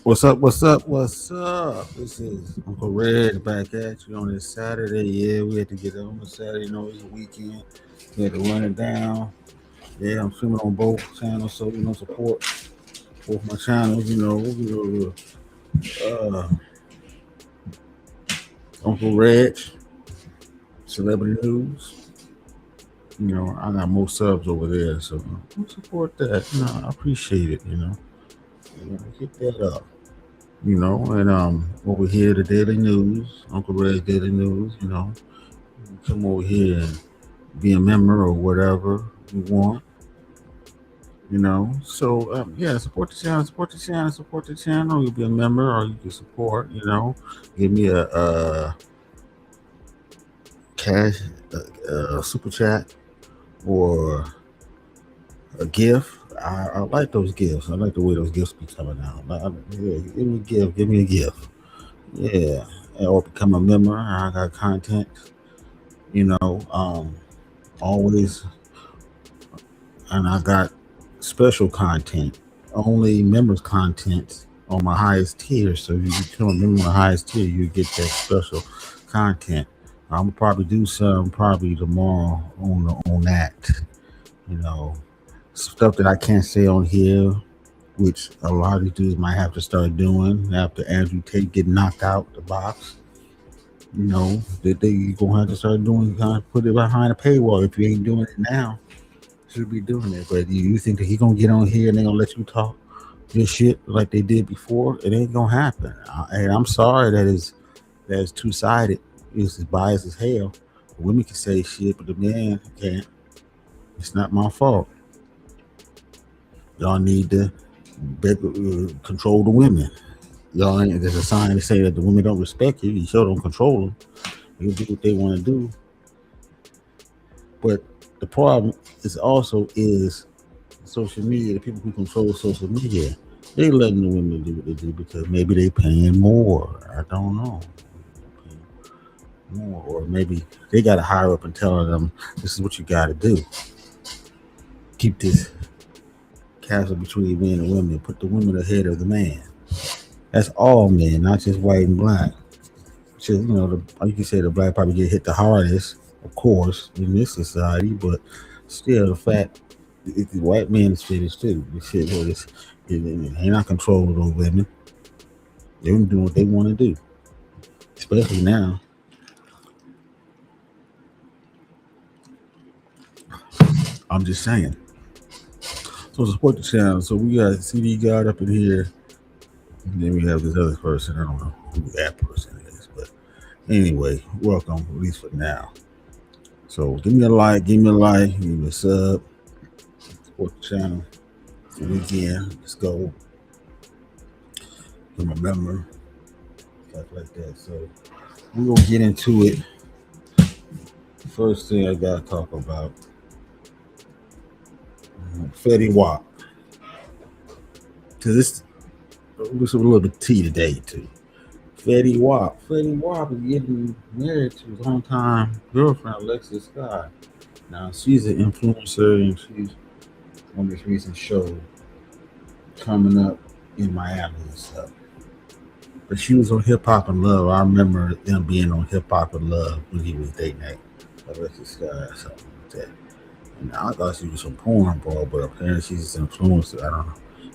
What's up? What's up? What's up? This is Uncle REG back at you on this Saturday. Yeah, we had to get it on the Saturday. You know, it's a weekend. We had to run it down. Yeah, I'm streaming on both channels, so support both my channels. Uncle REG, Celebrity News. I got more subs over there, so support that. I appreciate it. Hit that up. And over here, the Daily News, Uncle REG Daily News. Come over here and be a member or whatever you want. So yeah, support the channel, support the channel. You'll be a member, or you can support. Give me a cash, super chat, or a gift. I like those gifts. I like the way those gifts be coming out. Yeah, give me a gift. Give me a gift. Yeah, or become a member. I got content. Always, and I got special content, only members content on my highest tier. So if you become a member on the highest tier, you get that special content. I'm gonna probably do some probably tomorrow on that. Stuff that I can't say on here, which a lot of these dudes might have to start doing after Andrew Tate get knocked out the box. That they gonna have to start doing. Kind of put it behind a paywall. If you ain't doing it now, should be doing it. But you think that he gonna get on here and they gonna let you talk this shit like they did before? It ain't gonna happen. And I'm sorry that's two sided. It's as biased as hell. The women can say shit, but the man can't. It's not my fault. Y'all need to control the women. Y'all ain't. There's a sign to say that the women don't respect you. You sure don't control them. You do what they want to do. But the problem is social media. The people who control social media, they letting the women do what they do because maybe they paying more. I don't know. More, or maybe they got to hire up and tell them this is what you got to do. Keep this castle between men and women. Put the women ahead of the man. That's all men, not just white and black. You can say the black probably get hit the hardest, of course, in this society, but still, the fact the white man is finished too. They're not controlling those women. They're doing what they want to do, especially now. I'm just saying. So support the channel. So we got CD God up in here. And then we have this other person. I don't know who that person is, but anyway, welcome, at least for now. So give me a like, give me a sub, support the channel. And again, let's go. I'm a member, stuff like that. So we're gonna get into it. First thing I gotta talk about, Fetty Wap. Cause this a little bit tea today too. Fetty Wap is getting married to his hometown girlfriend, Alexis Scott. Now she's an influencer and she's on this recent show coming up in Miami and stuff. But she was on Hip Hop and Love. I remember them being on Hip Hop and Love when he was dating Alexis Scott or something like that. And I thought she was some porn bro, but apparently she's an influencer.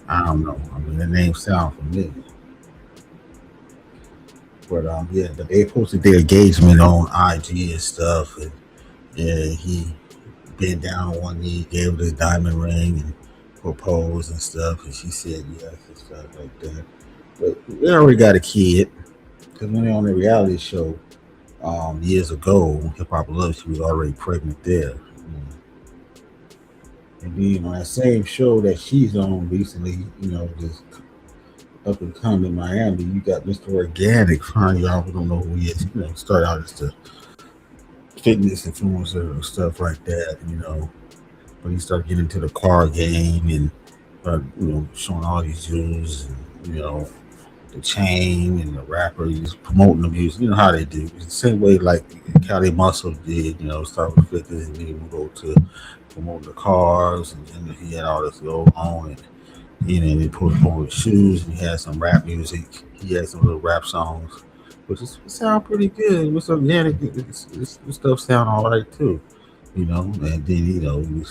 I don't know. I mean, the name sounds familiar. But but they posted their engagement on IG and stuff, and he bent down on one knee, gave her this diamond ring, and proposed and stuff, and she said yes and stuff like that. But they already got a kid, because when they're on the reality show years ago, Hip Hop Love, she was already pregnant there. And then on that same show that she's on recently, just up and coming in Miami, you got Mr. Organic. Fine, y'all who don't know who he is. Started out as a fitness influencer and stuff like that. But he started getting into the car game and showing all these jewels and the chain and the rapper. He's promoting the music. You know how they do. It's the same way like Cali Muscle did. Start with fitness and then go to promoting the cars, and he had all this going on. And You know, he put on his shoes and he had some rap music. He had some little rap songs, which is sound pretty good. With some organic, this stuff sound all right too. You know, and then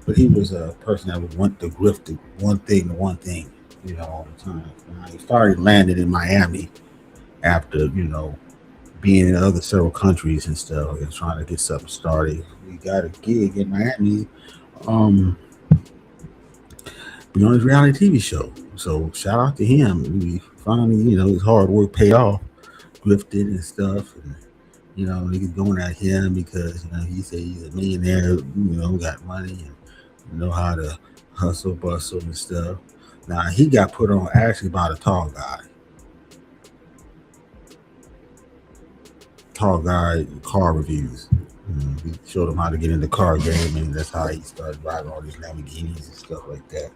but he was a person that would want to grift to one thing, all the time. And he finally landed in Miami after being in other several countries and stuff and trying to get something started. He got a gig in Miami. Be on his reality TV show. So shout out to him. We finally, his hard work paid off, grifted and stuff. And, niggas going at him because, he said he's a millionaire, got money and know how to hustle, bustle and stuff. Now, he got put on actually by the tall guy car reviews. He showed him how to get in the car game, and that's how he started driving all these Lamborghinis and stuff like that.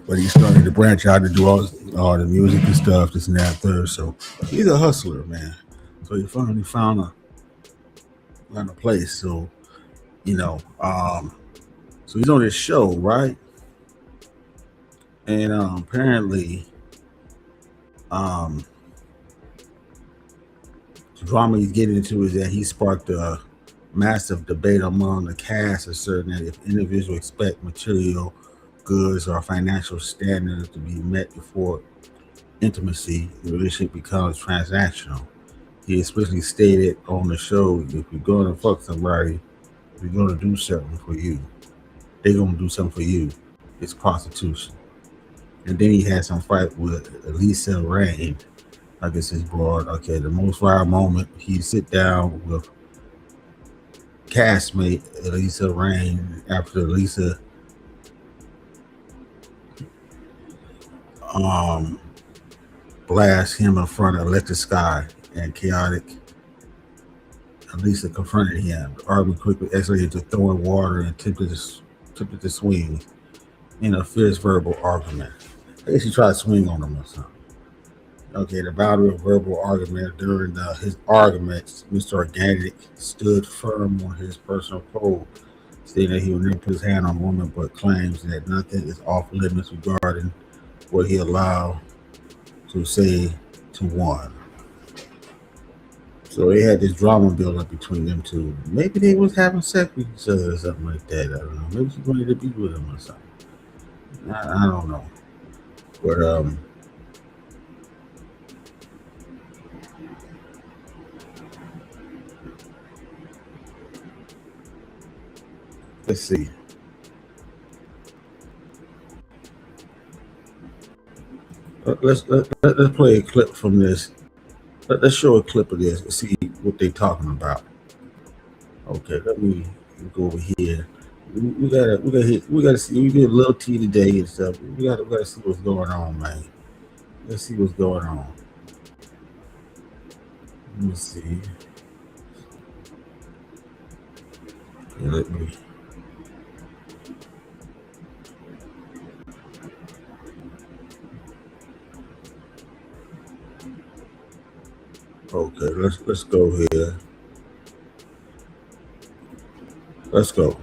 But he started to branch out to do all the music and stuff, this and that, third. So he's a hustler, man. So he finally found a place. So, so he's on this show, right? And apparently, the drama he's getting into is that he sparked a massive debate among the cast, asserting that if individuals expect material goods or financial standards to be met before intimacy, the relationship becomes transactional. He especially stated on the show, if you're going to fuck somebody, if you're going to do something for you, they're going to do something for you. It's prostitution. And then he had some fight with Lisa Rain. I guess his broad. Okay, the most viral moment, he sit down with castmate Lisa Rain after Lisa blast him in front of Electric Sky and Chaotic. Lisa confronted him. The argument quickly escalated to throwing water and attempted to swing in a fierce verbal argument. I guess he tried to swing on him or something. Okay, the boundary of verbal argument during his arguments, Mr. Organic stood firm on his personal code, stating that he would never put his hand on a woman, but claims that nothing is off limits regarding what he allowed to say to one. So they had this drama build up between them two. Maybe they was having sex with each other or something like that. I don't know. Maybe she wanted to be with him or something. I don't know. But let's see. Let's play a clip from this. Let's show a clip of this and see what they're talking about. Okay, let me go over here. We gotta see. We get a little tea today and stuff. We gotta see what's going on, man. Let's see what's going on. Let me see. Okay, let me. Okay, let's go here. Let's go.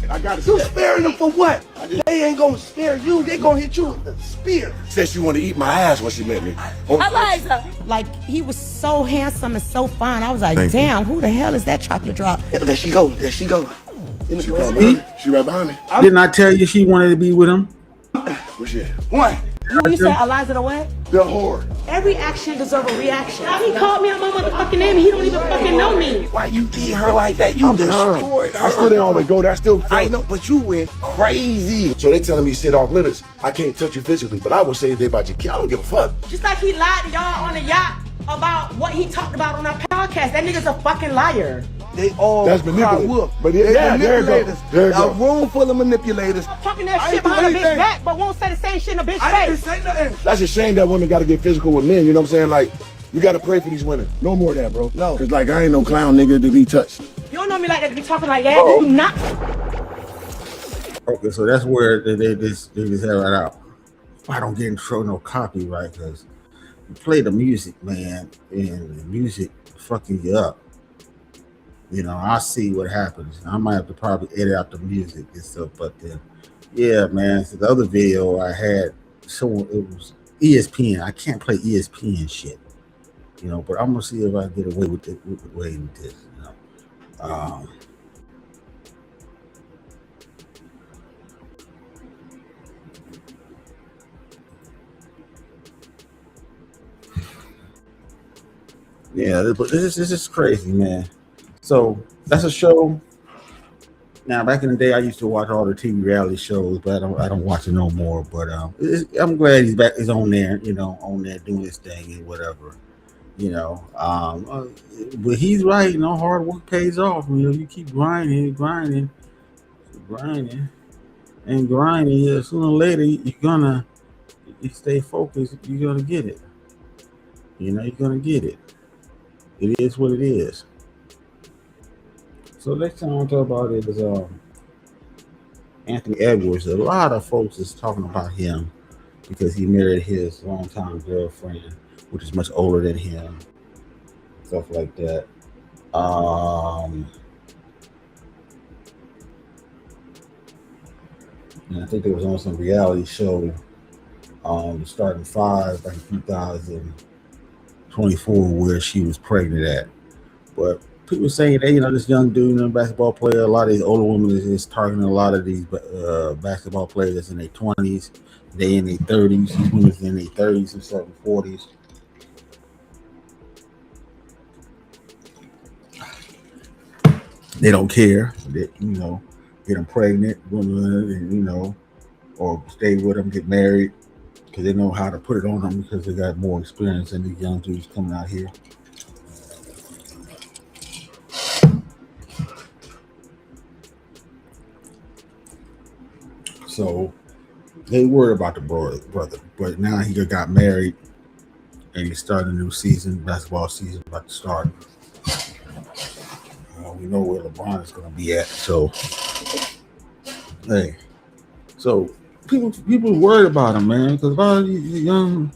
I got you sparing them for what? They ain't gonna spare you. They gonna hit you with a spear. Said she wanted to eat my ass when she met me. Eliza, like he was so handsome and so fine. I was like, damn, who the hell is that chocolate drop? Yeah, there she go. There she go. She right behind me. Didn't I tell you she wanted to be with him? Where's she? What? You said Eliza the what? The whore. Every action deserves a reaction. He called me on my motherfucking name. He don't even fucking know me. Why you did her like that? You destroyed her. I still didn't want to go. That's still. I know, but you went crazy. So they telling me sit off limits. I can't touch you physically, but I will say they about your kid. I don't give a fuck. Just like he lied to y'all on the yacht about what he talked about on our podcast. That nigga's a fucking liar. They all that's manipulative. But manipulators. A room full of manipulators. I'm talking that shit behind a bitch back, but won't say the same shit in a bitch face. I didn't say nothing. That's a shame that women got to get physical with men. You know what I'm saying? Like, you got to pray for these women. No more of that, bro. No. Because, like, I ain't no clown nigga to be touched. You don't know me like that to be talking like that. You do not. Okay, so that's where they just have it out. I don't get in trouble no copyright because you play the music, man, and the music fucking you up. You know, I see what happens. I might have to probably edit out the music and stuff, but then, yeah, man. So the other video I had showing it was ESPN. I can't play ESPN shit, you know, but I'm gonna see if I can get away with it. Away with this, you know. Yeah, but this is crazy, man. So that's a show. Now, back in the day, I used to watch all the TV reality shows, but I don't watch it no more. But I'm glad he's back. He's on there, you know, on there doing his thing and whatever, you know. But he's right. You know, hard work pays off. You know, you keep grinding, and grinding. Yeah, sooner or later, you stay focused. You're gonna get it. You know, you're gonna get it. It is what it is. So next time I'll talk about is Anthony Edwards. A lot of folks is talking about him because he married his longtime girlfriend, which is much older than him, stuff like that. And I think there was on some reality show, starting 5 back in 2024, where she was pregnant at. But people saying that, you know, this young dude, you know, basketball player, a lot of these older women is targeting a lot of these basketball players that's in their 20s, they in their 30s, these women's in their 30s and 40s. They don't care that, you know, get them pregnant, you know, or stay with them, get married, because they know how to put it on them because they got more experience than these young dudes coming out here. So they worried about the brother, but now he got married and he's starting a new season, basketball season about to start. We know where LeBron is going to be at. So, hey, so people worried about him, man, because a lot of these young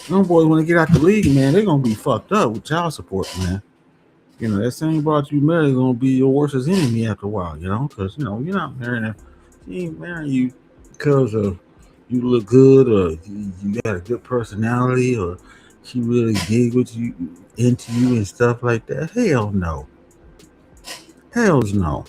boys, when they get out the league, man, they're going to be fucked up with child support, man. You know, that same brother you married is going to be your worst enemy after a while, you know, because, you know, you're not marrying him. She ain't marrying you because of you look good or you got a good personality or she really dig with you, into you and stuff like that. Hell no. Hells no.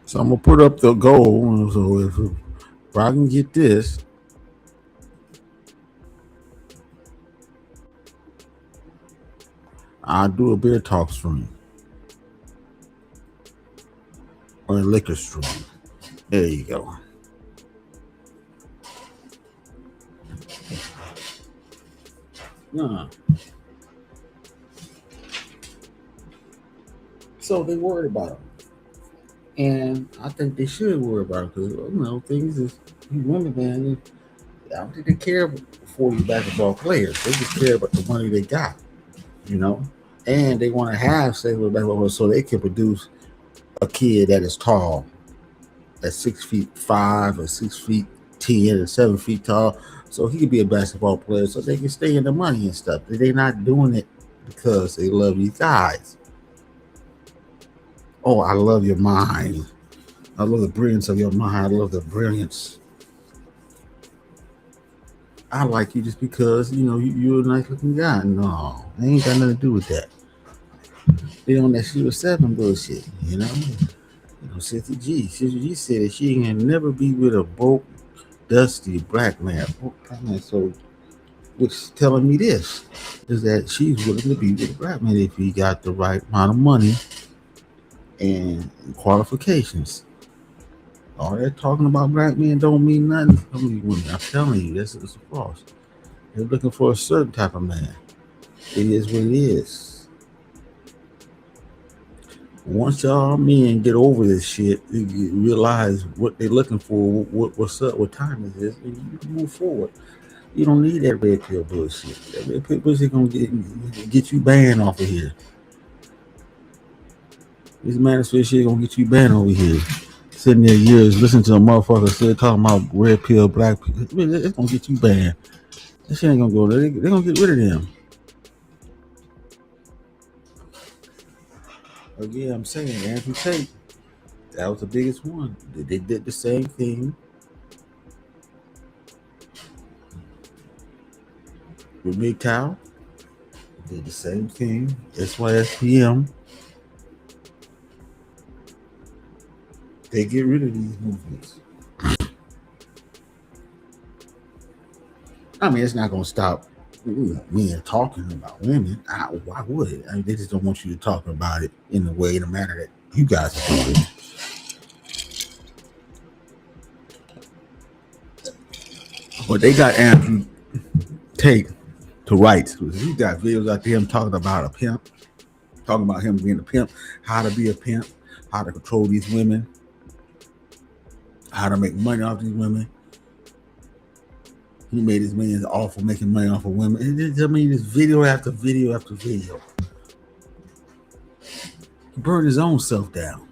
So I'm gonna put up the goal. So if I can get this, I'll do a beer talk stream or a liquor stream. There you go. Nah. So they worried about him. And I think they should worry about it because, you know, things is, you women, man, I don't think they care for you basketball players. They just care about the money they got, you know? And they want to have sex with basketball players so they can produce a kid that is tall, that's 6'5" or 6'10" or 7 feet tall, so he could be a basketball player so they can stay in the money and stuff. They're not doing it because they love you guys. Oh, I love your mind. I love the brilliance of your mind. I love the brilliance. I like you just because, you know, you're a nice looking guy. No, they ain't got nothing to do with that. They on that Shooter 7 bullshit, you know? You know, Cynthia G said that she ain't gonna never be with a broke, dusty black man. So, which is telling me this, is that she's willing to be with a black man if he got the right amount of money and qualifications. All that talking about black men don't mean nothing. I'm telling you, this is false. They're looking for a certain type of man. It is what it is. Once y'all men get over this shit, you realize what they're looking for, what's up, what time it is, and you can move forward. You don't need that red pill bullshit. That red pill bullshit gonna get you banned off of here. This manosphere shit gonna get you banned over here. Sitting there years listening to a motherfucker still talking about red pill, black pill. It's gonna get you banned. This shit ain't gonna go there. They're gonna get rid of them. Again, I'm saying Andrew Tate, that was the biggest one. They did the same thing with MGTOW. They did the same thing. SYSPM. They get rid of these movements. I mean, it's not gonna stop men talking about women. Why would it? I mean, they just don't want you to talk about it in the way, in the manner that you guys are doing. But they got Andrew Tate to rights. He got videos out there him talking about a pimp, talking about him being a pimp, how to be a pimp, how to control these women, how to make money off these women. He made his millions off of making money off of women. I mean, this video after video after video. He burned his own self down.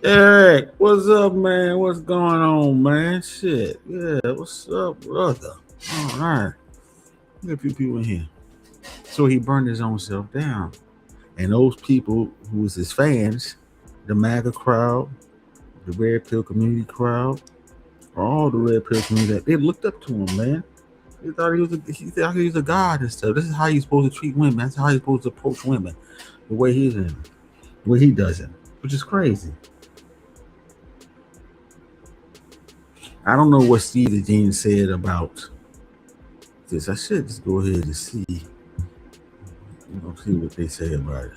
Eric, what's up, man? What's going on, man? Shit. Yeah, what's up, brother? All right. Got a few people in here. So he burned his own self down. And those people who was his fans, the MAGA crowd, the Red Pill community crowd, all the Red Pill community, they looked up to him, man. They thought he was a god and stuff. This is how you're supposed to treat women. That's how you're supposed to approach women. The way he's in, the way he does it, which is crazy. I don't know what Steve the Gene said about this. I should just go ahead and see. See what they say about it.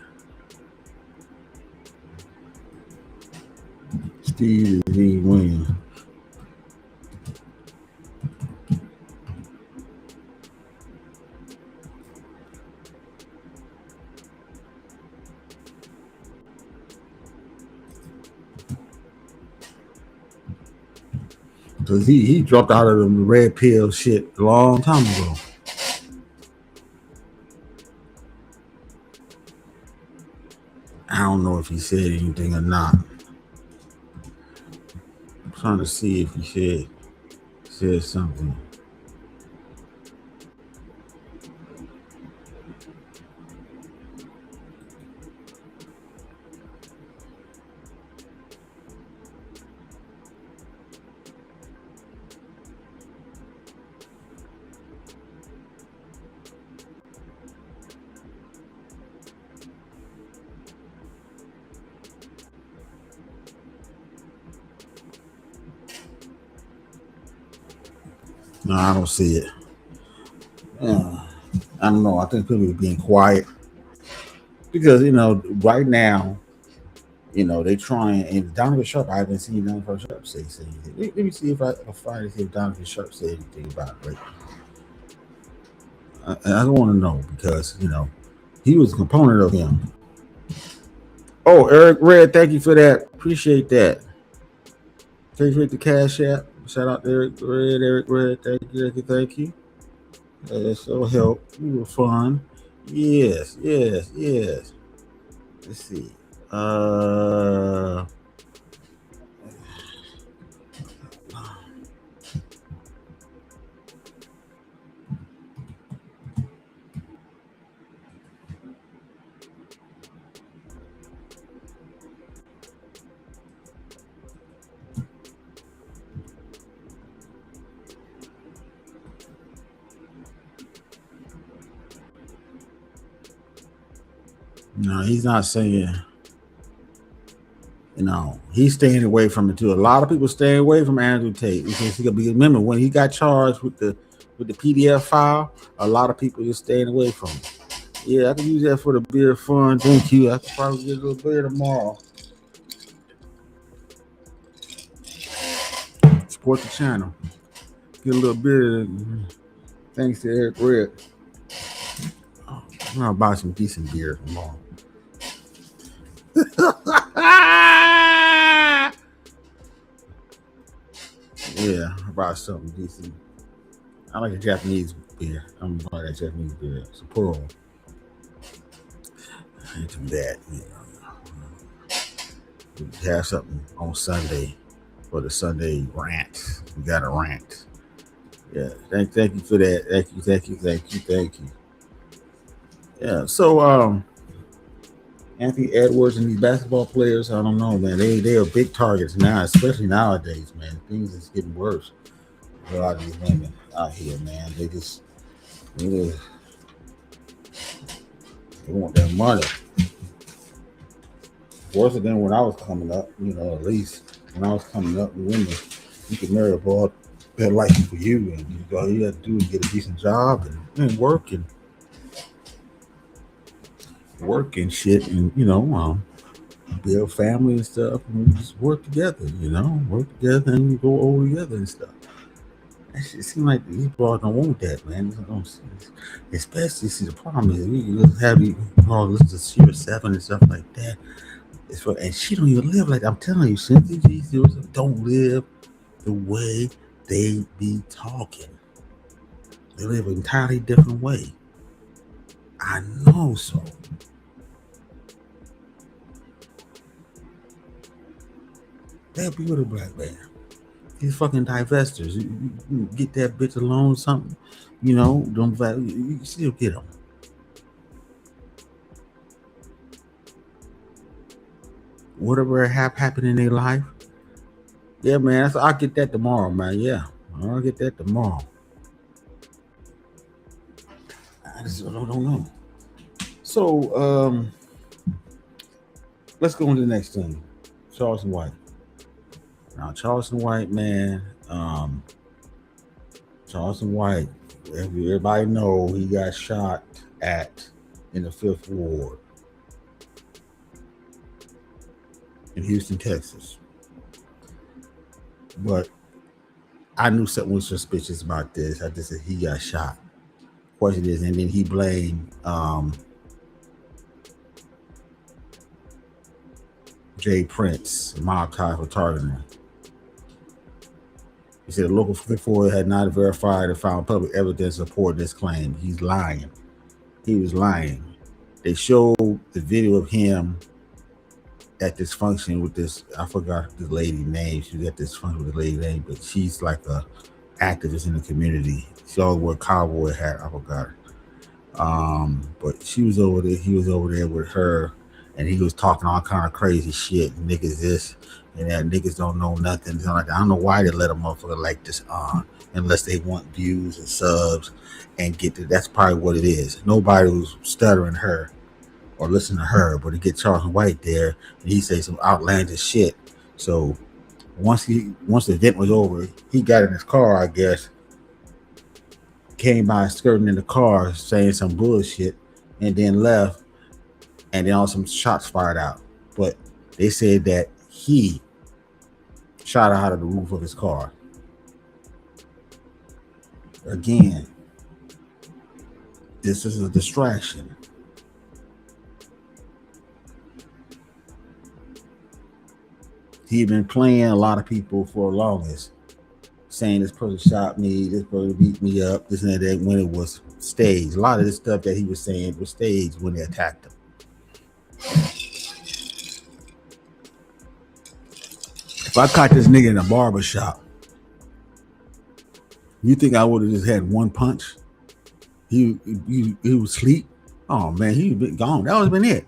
Steve the Gene Williams. Because he dropped out of the red pill shit a long time ago. I don't know if he said anything or not. I'm trying to see if he said something. No, I don't see it. I don't know. I think people are being quiet because, right now, they trying, and Donovan Sharp, I haven't seen Donovan Sharp say anything. Let me see if I can find it, see if Donovan Sharp said anything about it. I don't want to know because, he was a component of him. Oh, Eric Red, thank you for that. Appreciate that. Appreciate the cash app. Shout out to Eric Red. Thank you. That so helped. We were fun. Yes. Let's see. No, he's not saying. He's staying away from it too. A lot of people stay away from Andrew Tate because remember when he got charged with the PDF file, a lot of people just staying away from it. Yeah, I can use that for the beer fund. Thank you. I could probably get a little beer tomorrow. Support the channel. Get a little beer. Thanks to Eric Red. I'm gonna buy some decent beer tomorrow. Yeah, I bought something decent. I like a Japanese beer. I'm gonna buy that Japanese beer. It's a pearl. I do that. We have something on Sunday for the Sunday rant. We got a rant. Yeah, thank you for that. Thank you. Yeah, so Anthony Edwards and these basketball players, I don't know, man. They are big targets now, especially nowadays, man. Things is getting worse. A lot of these women out here, man. They want their money. Worse than when I was coming up, at least when I was coming up, women, you could marry a boy that like for you, and all you have to do is get a decent job and work and shit, and build family and stuff, and we just work together, and go over together and stuff. It seems like these boys don't want that, man. Especially, see, the problem is we have you listen to Sierra 7 and stuff like that. And she don't even live like that. I'm telling you, Cynthia G. don't live the way they be talking. They live an entirely different way. I know so. They'll be with a black man. These fucking divestors. You get that bitch alone, something. Don't value. You still get them. Whatever happened in their life. Yeah, man. I'll get that tomorrow, man. Yeah, I'll get that tomorrow. I just don't know. So, let's go on to the next thing. Charleston White. Now, Charleston White, man. Charleston White. Everybody know he got shot at in the 5th Ward in Houston, Texas. But I knew something was suspicious about this. I just said he got shot. Question is, and then he blamed Jay Prince, mob tie for targeting him. He said the local 5th Ward had not verified or found public evidence supporting this claim. He's lying. He was lying. They showed the video of him at this function with this, I forgot the lady's name. She was at this function with the lady's name, but she's like a activist in the community. She always wore a cowboy hat. I forgot her. But she was over there. He was over there with her, and he was talking all kind of crazy shit. Niggas this and that. Niggas don't know nothing. I don't know why they let a motherfucker like this on, unless they want views and subs and get to. That's probably what it is. Nobody was stuttering her or listen to her, but to get Charleston White there, and he say some outlandish shit. So once the event was over, he got in his car, I guess, came by skirting in the car saying some bullshit, and then left, and then all some shots fired out. But they said that he shot out of the roof of his car. Again, this is a distraction. He'd been playing a lot of people for the longest, saying this person shot me, this person beat me up, this and that, when it was staged. A lot of this stuff that he was saying was staged when they attacked him. If I caught this nigga in a barber shop, you think I would have just had one punch? He would sleep? Oh man, he'd been gone. That would have been it.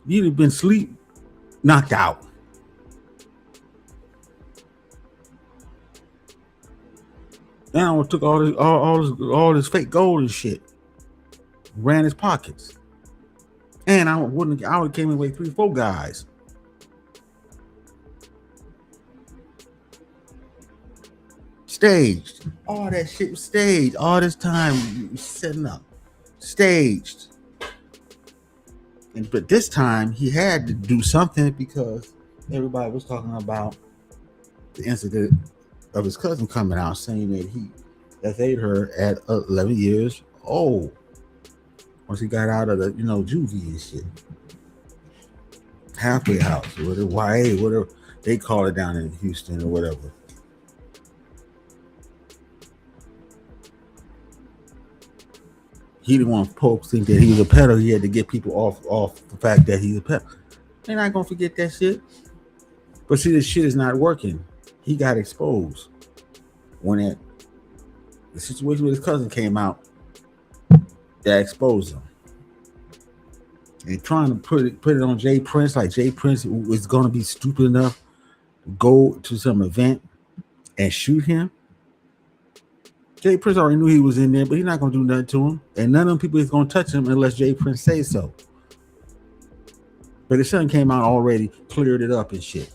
You'd have been sleep, knocked out. Now took all this fake gold and shit, ran his pockets, and I would have came away 3-4 guys. Staged. All that shit was staged. All this time setting up, staged. But this time he had to do something because everybody was talking about the incident of his cousin coming out saying that he FA'd her at 11 years old once he got out of the juvie and shit, halfway house or YA, whatever they call it down in Houston or whatever. He didn't want folks to think that he was a pedo. He had to get people off the fact that he's a pedo. They're not gonna forget that shit. But see, this shit is not working. He got exposed when the situation with his cousin came out. That exposed him. And trying to put it on Jay Prince, like Jay Prince was going to be stupid enough to go to some event and shoot him. Jay Prince already knew he was in there, but he's not going to do nothing to him. And none of them people is going to touch him unless Jay Prince says so. But his son came out already, cleared it up and shit.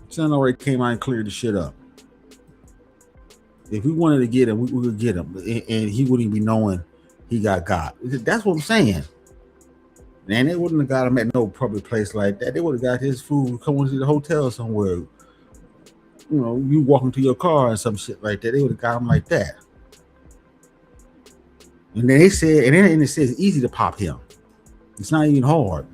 Son already came out and cleared the shit up. If we wanted to get him, we would get him, and he wouldn't be knowing he got. That's what I'm saying. And they wouldn't have got him at no public place like that. They would have got his food coming to the hotel somewhere. You know, you walking to your car and some shit like that. They would have got him like that. And then they said, and then it says it's easy to pop him. It's not even hard.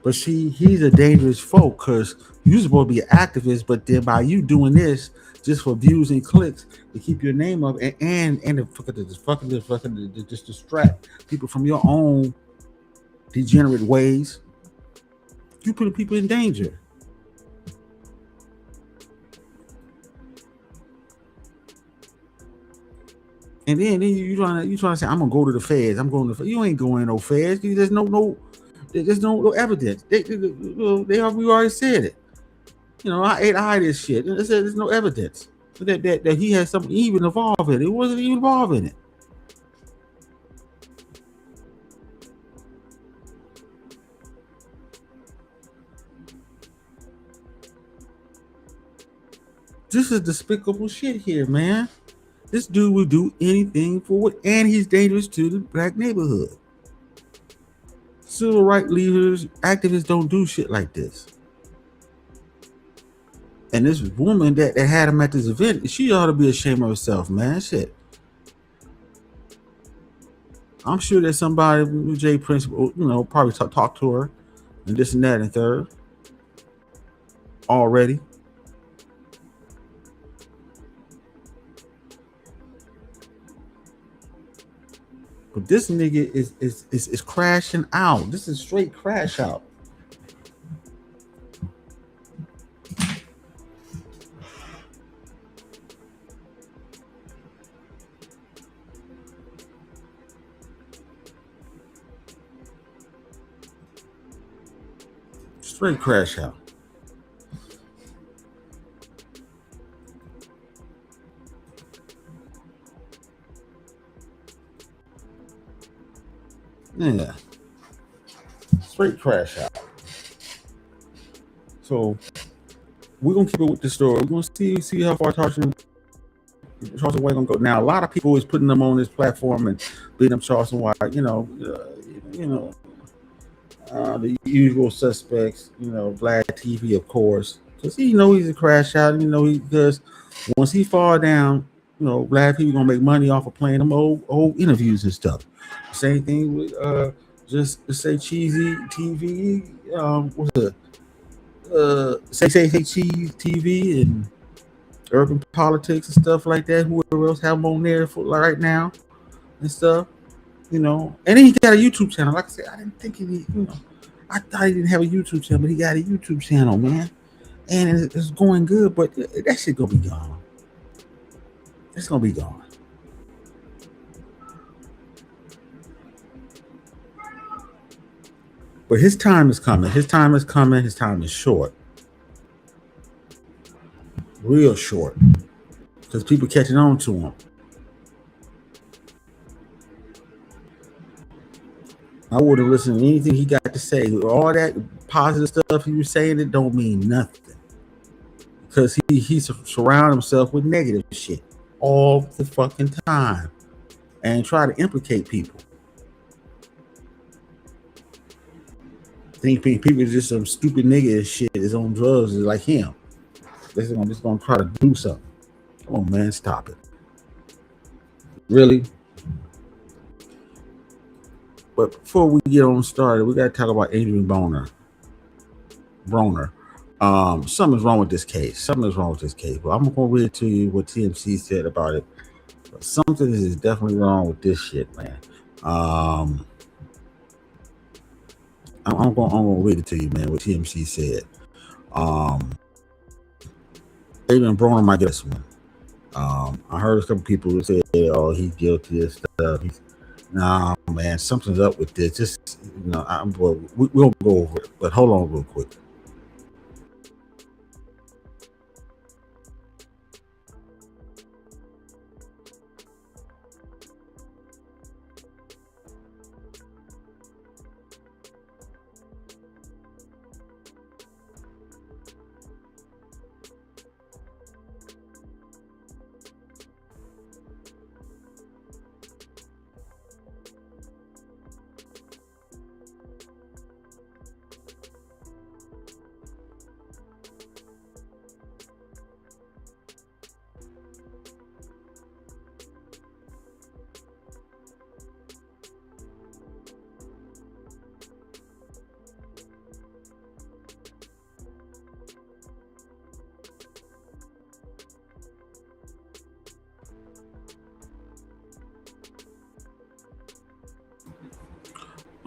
But see, he's a dangerous folk because you're supposed to be an activist, but then by you doing this just for views and clicks to keep your name up and to just distract people from your own degenerate ways, you putting people in danger. And then you trying to say I'm gonna go to the feds. I'm going to the feds. You ain't going to no feds. There's no evidence. We already said it. You know, I this shit. They said there's no evidence that he has something even involved in it. He wasn't even involved in it. This is despicable shit here, man. This dude will do anything for it, and he's dangerous to the black neighborhood. Civil rights leaders, activists don't do shit like this. And this woman that had him at this event, she ought to be ashamed of herself, man. Shit. I'm sure that somebody, Jay Prince, you know, probably talk to her and this and that and third already. But this nigga is crashing out. This is straight crash out. Straight crash out. Yeah. Straight crash out. So we're gonna keep it with the story. We're gonna see how far Charleston White gonna go. Now a lot of people is putting them on this platform and beating up Charleston White, the usual suspects, Vlad TV, of course, because he's a crash out. Because once he fall down, Vlad TV gonna make money off of playing them old interviews and stuff. Same thing with just to say cheesy TV. What's it? Say cheese TV and urban politics and stuff like that. Whoever else have them on there for right now and stuff, And then he got a YouTube channel. Like I said, I didn't think I thought he didn't have a YouTube channel, but he got a YouTube channel, man, and it's going good. But that shit gonna be gone. It's gonna be gone. But his time is coming. His time is coming. His time is short. Real short. Because people catching on to him. I wouldn't listen to anything he got to say. All that positive stuff he was saying, it don't mean nothing. Because he surround himself with negative shit all the fucking time. And try to implicate people. Think people is just some stupid nigga and shit is on drugs is like him. They're just gonna try to do something. Come on, man, stop it. Really? But before we get on started, we gotta talk about Adrien Broner. Something's wrong with this case. But I'm gonna read to you what TMC said about it. But something is definitely wrong with this shit, man. I'm gonna read it to you, man. What TMC said. Adrien Broner might get this one. I heard some people say, "Oh, he's guilty of stuff." Nah, man, something's up with this. Just we'll go over it, but hold on real quick.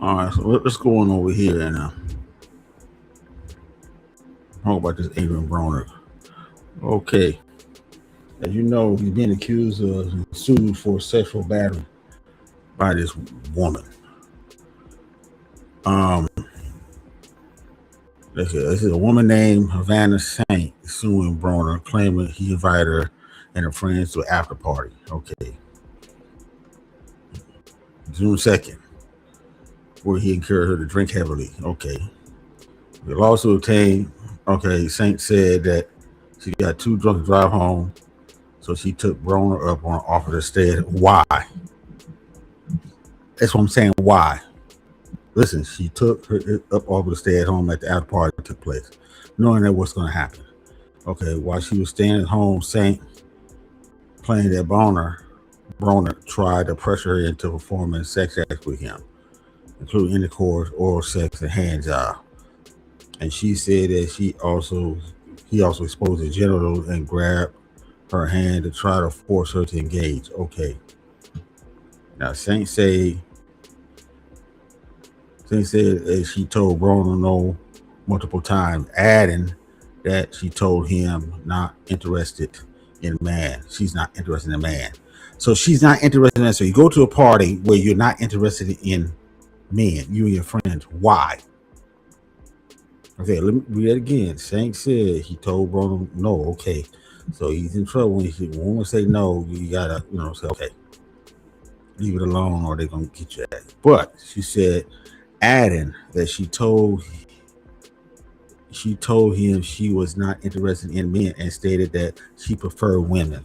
All right, so let's go on over here and talk about this Adrien Broner. Okay, as you know, he's being accused of and sued for sexual battery by this woman. This is a woman named Havana Saint suing Broner, claiming he invited her and her friends to an after party. Okay, June 2nd, where he encouraged her to drink heavily. Okay, the lawsuit came. Okay, Saint said that she got too drunk to drive home, so she took Broner up on an offer to stay. Why? That's what I'm saying. Why? Listen, she took her up offer to stay at home at the after party that took place, knowing that what's going to happen. Okay, while she was staying at home, Saint claimed that Broner tried to pressure her into performing sex acts with him, including intercourse, oral sex, and hand job. And she said that he also exposed his genitals and grabbed her hand to try to force her to engage. Okay. Now Saint said she told Broner no multiple times, adding that she told him not interested in a man. She's not interested in a man. So she's not interested in that. So you go to a party where you're not interested in men, you and your friends. Why? Okay, let me read it again. Saint said he told Broner no. Okay. So he's in trouble when he won't say no. You gotta, say okay. Leave it alone or they're gonna get you at. But she said, adding that she told him she was not interested in men and stated that she preferred women.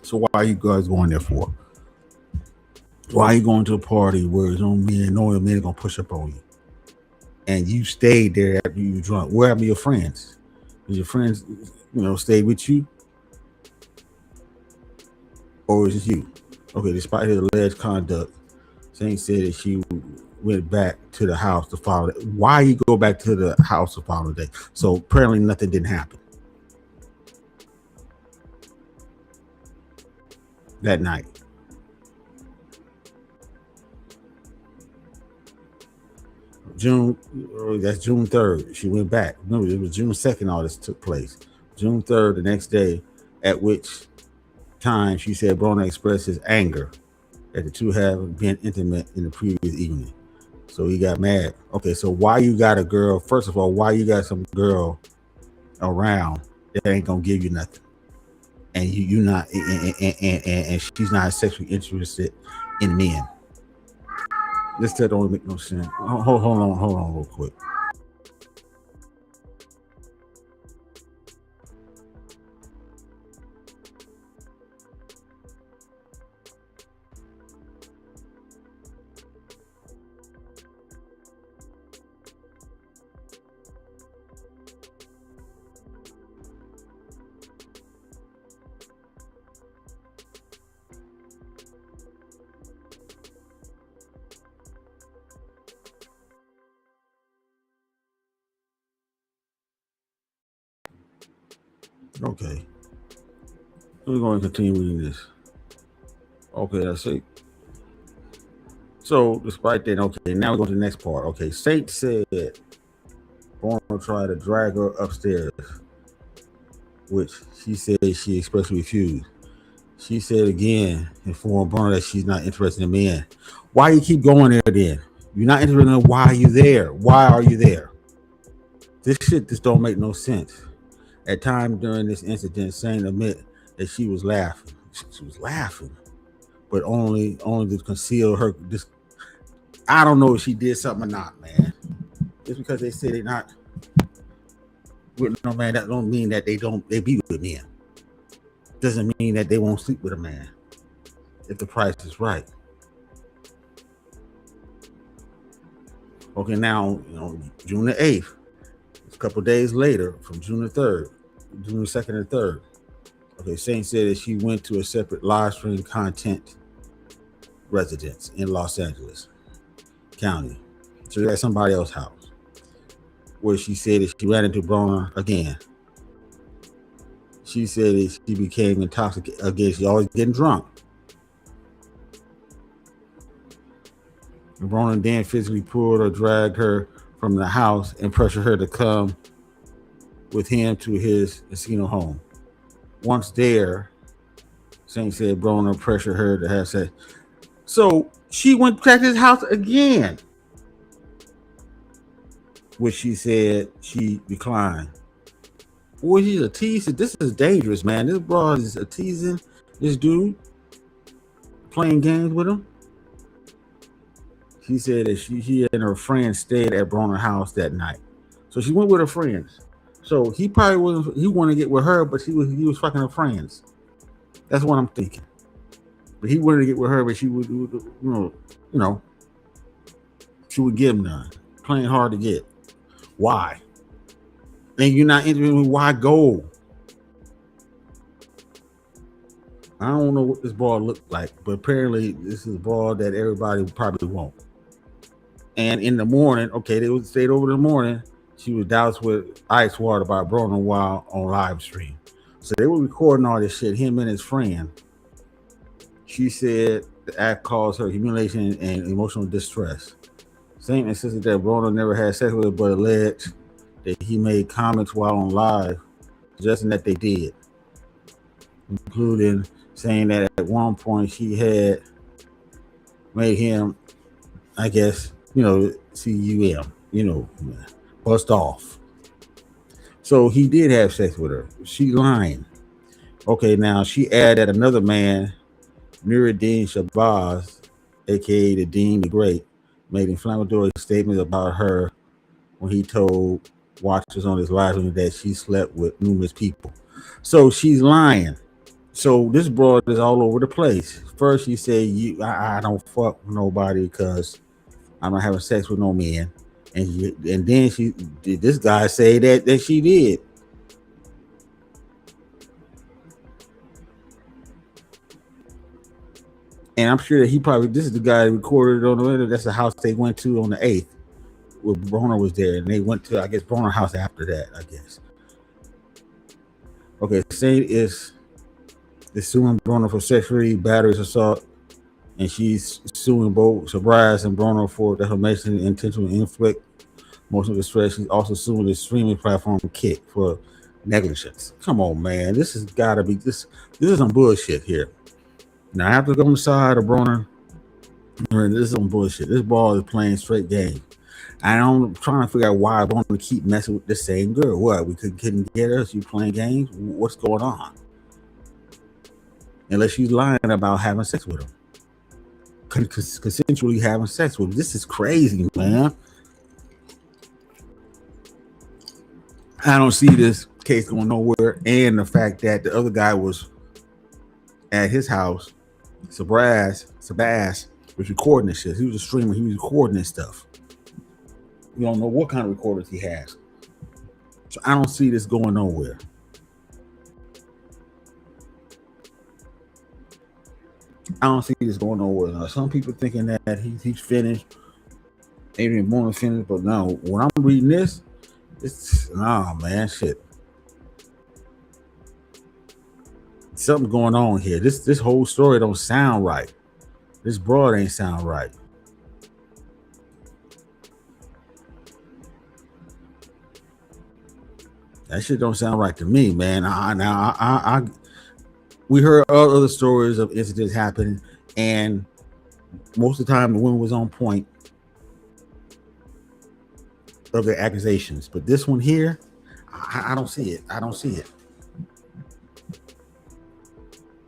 So why are you guys going there for? Why are you going to a party where there's no men, knowing men are gonna push up on you? And you stayed there after you were drunk. Where are your friends? Did your friends, stay with you? Or is it you? Okay, despite his alleged conduct, Saint said that she went back to the house to follow it. Why you go back to the house to follow the day? So apparently nothing didn't happen that night. That's June 3rd. She went back. Remember, it was June 2nd all this took place. June 3rd, the next day, at which time she said Broner expressed his anger that the two have been intimate in the previous evening. So he got mad. Okay, so why you got a girl? First of all, why you got some girl around that ain't gonna give you nothing, and you not, and she's not sexually interested in men? This that don't make no sense. Hold on, real quick. Okay, we're going to continue reading this. Okay, let's see. So despite that, okay, now we go to the next part. Okay, Saint said Broner tried to drag her upstairs, which she said she expressly refused. She said again, informed Broner that she's not interested in men. Why you keep going there then? You're not interested in why are you there? Why are you there? This shit just don't make no sense. At times during this incident, Saint admit that she was laughing. She was laughing, but only to conceal her. This, I don't know if she did something or not, man. Just because they say they're not with no man, that don't mean that they be with men. Doesn't mean that they won't sleep with a man if the price is right. Okay, now June the 8th, a couple days later, from June the 3rd, June the 2nd and 3rd. Okay, Saint said that she went to a separate live stream content residence in Los Angeles County. So at somebody else's house, where she said that she ran into Broner again. She said that she became intoxicated again. She always getting drunk. And Broner then physically pulled or dragged her from the house and pressured her to come with him to his casino home. Once there, Saint said Broner pressured her to have sex. So she went back to his house again, which she said she declined. Boy, he's a teaser. This is dangerous, man. This broad is a teasing this dude, playing games with him. She said that she and her friends stayed at Broner's house that night. So she went with her friends. So he probably wasn't, he wanted to get with her, but he was fucking her friends. That's what I'm thinking. But he wanted to get with her, but she would, she would give him none. Playing hard to get. Why? And you're not interested in why go? I don't know what this broad looked like, but apparently this is a broad that everybody probably won't. And in the morning, okay, they would stayed over the morning. She was doused with ice water by Broner while on live stream. So they were recording all this shit, him and his friend. She said the act caused her humiliation and emotional distress. Saint insisted that Broner never had sex with her, but alleged that he made comments while on live suggesting that they did, including saying that at one point she had made him, I guess, cum, bust off. So he did have sex with her. She lying. Okay, now she added that another man, Nuruddin Shabazz, aka the Dean the Great, made inflammatory statements about her when he told watchers on his live stream that she slept with numerous people. So she's lying. So this broad is all over the place. First she said, I don't fuck with nobody because I'm not having sex with no men. And then this guy say that she did. And I'm sure that this is the guy who recorded on the internet. That's the house they went to on the 8th, where Broner was there. And they went to, I guess, Broner's house after that, I guess. Okay, Saint is suing Broner for sexually battery assault. And she's suing both Shabazz and Broner for defamation and intentional inflict emotional distress. She's also suing the streaming platform Kick for negligence. Come on, man. This has got to be, this is some bullshit here. Now, I have to go on the side of Broner. This is some bullshit. This ball is playing straight game. I'm trying to figure out why Broner keep messing with the same girl. What? We couldn't get her? She playing games? What's going on? Unless she's lying about having sex with him. Consensually having sex with him. This is crazy, man. I don't see this case going nowhere. And the fact that the other guy was at his house, Shabazz was recording this shit. He was a streamer. He was recording this stuff. We don't know what kind of recorders he has. So I don't see this going nowhere. I don't see this going nowhere. Now, some people thinking that he's finished. Adrien Broner finished, but no. When I'm reading this, it's man, shit. something going on here. This whole story don't sound right. This broad ain't sound right. That shit don't sound right to me, man. We heard other stories of incidents happening, and most of the time the woman was on point of their accusations. But this one here, I don't see it. I don't see it.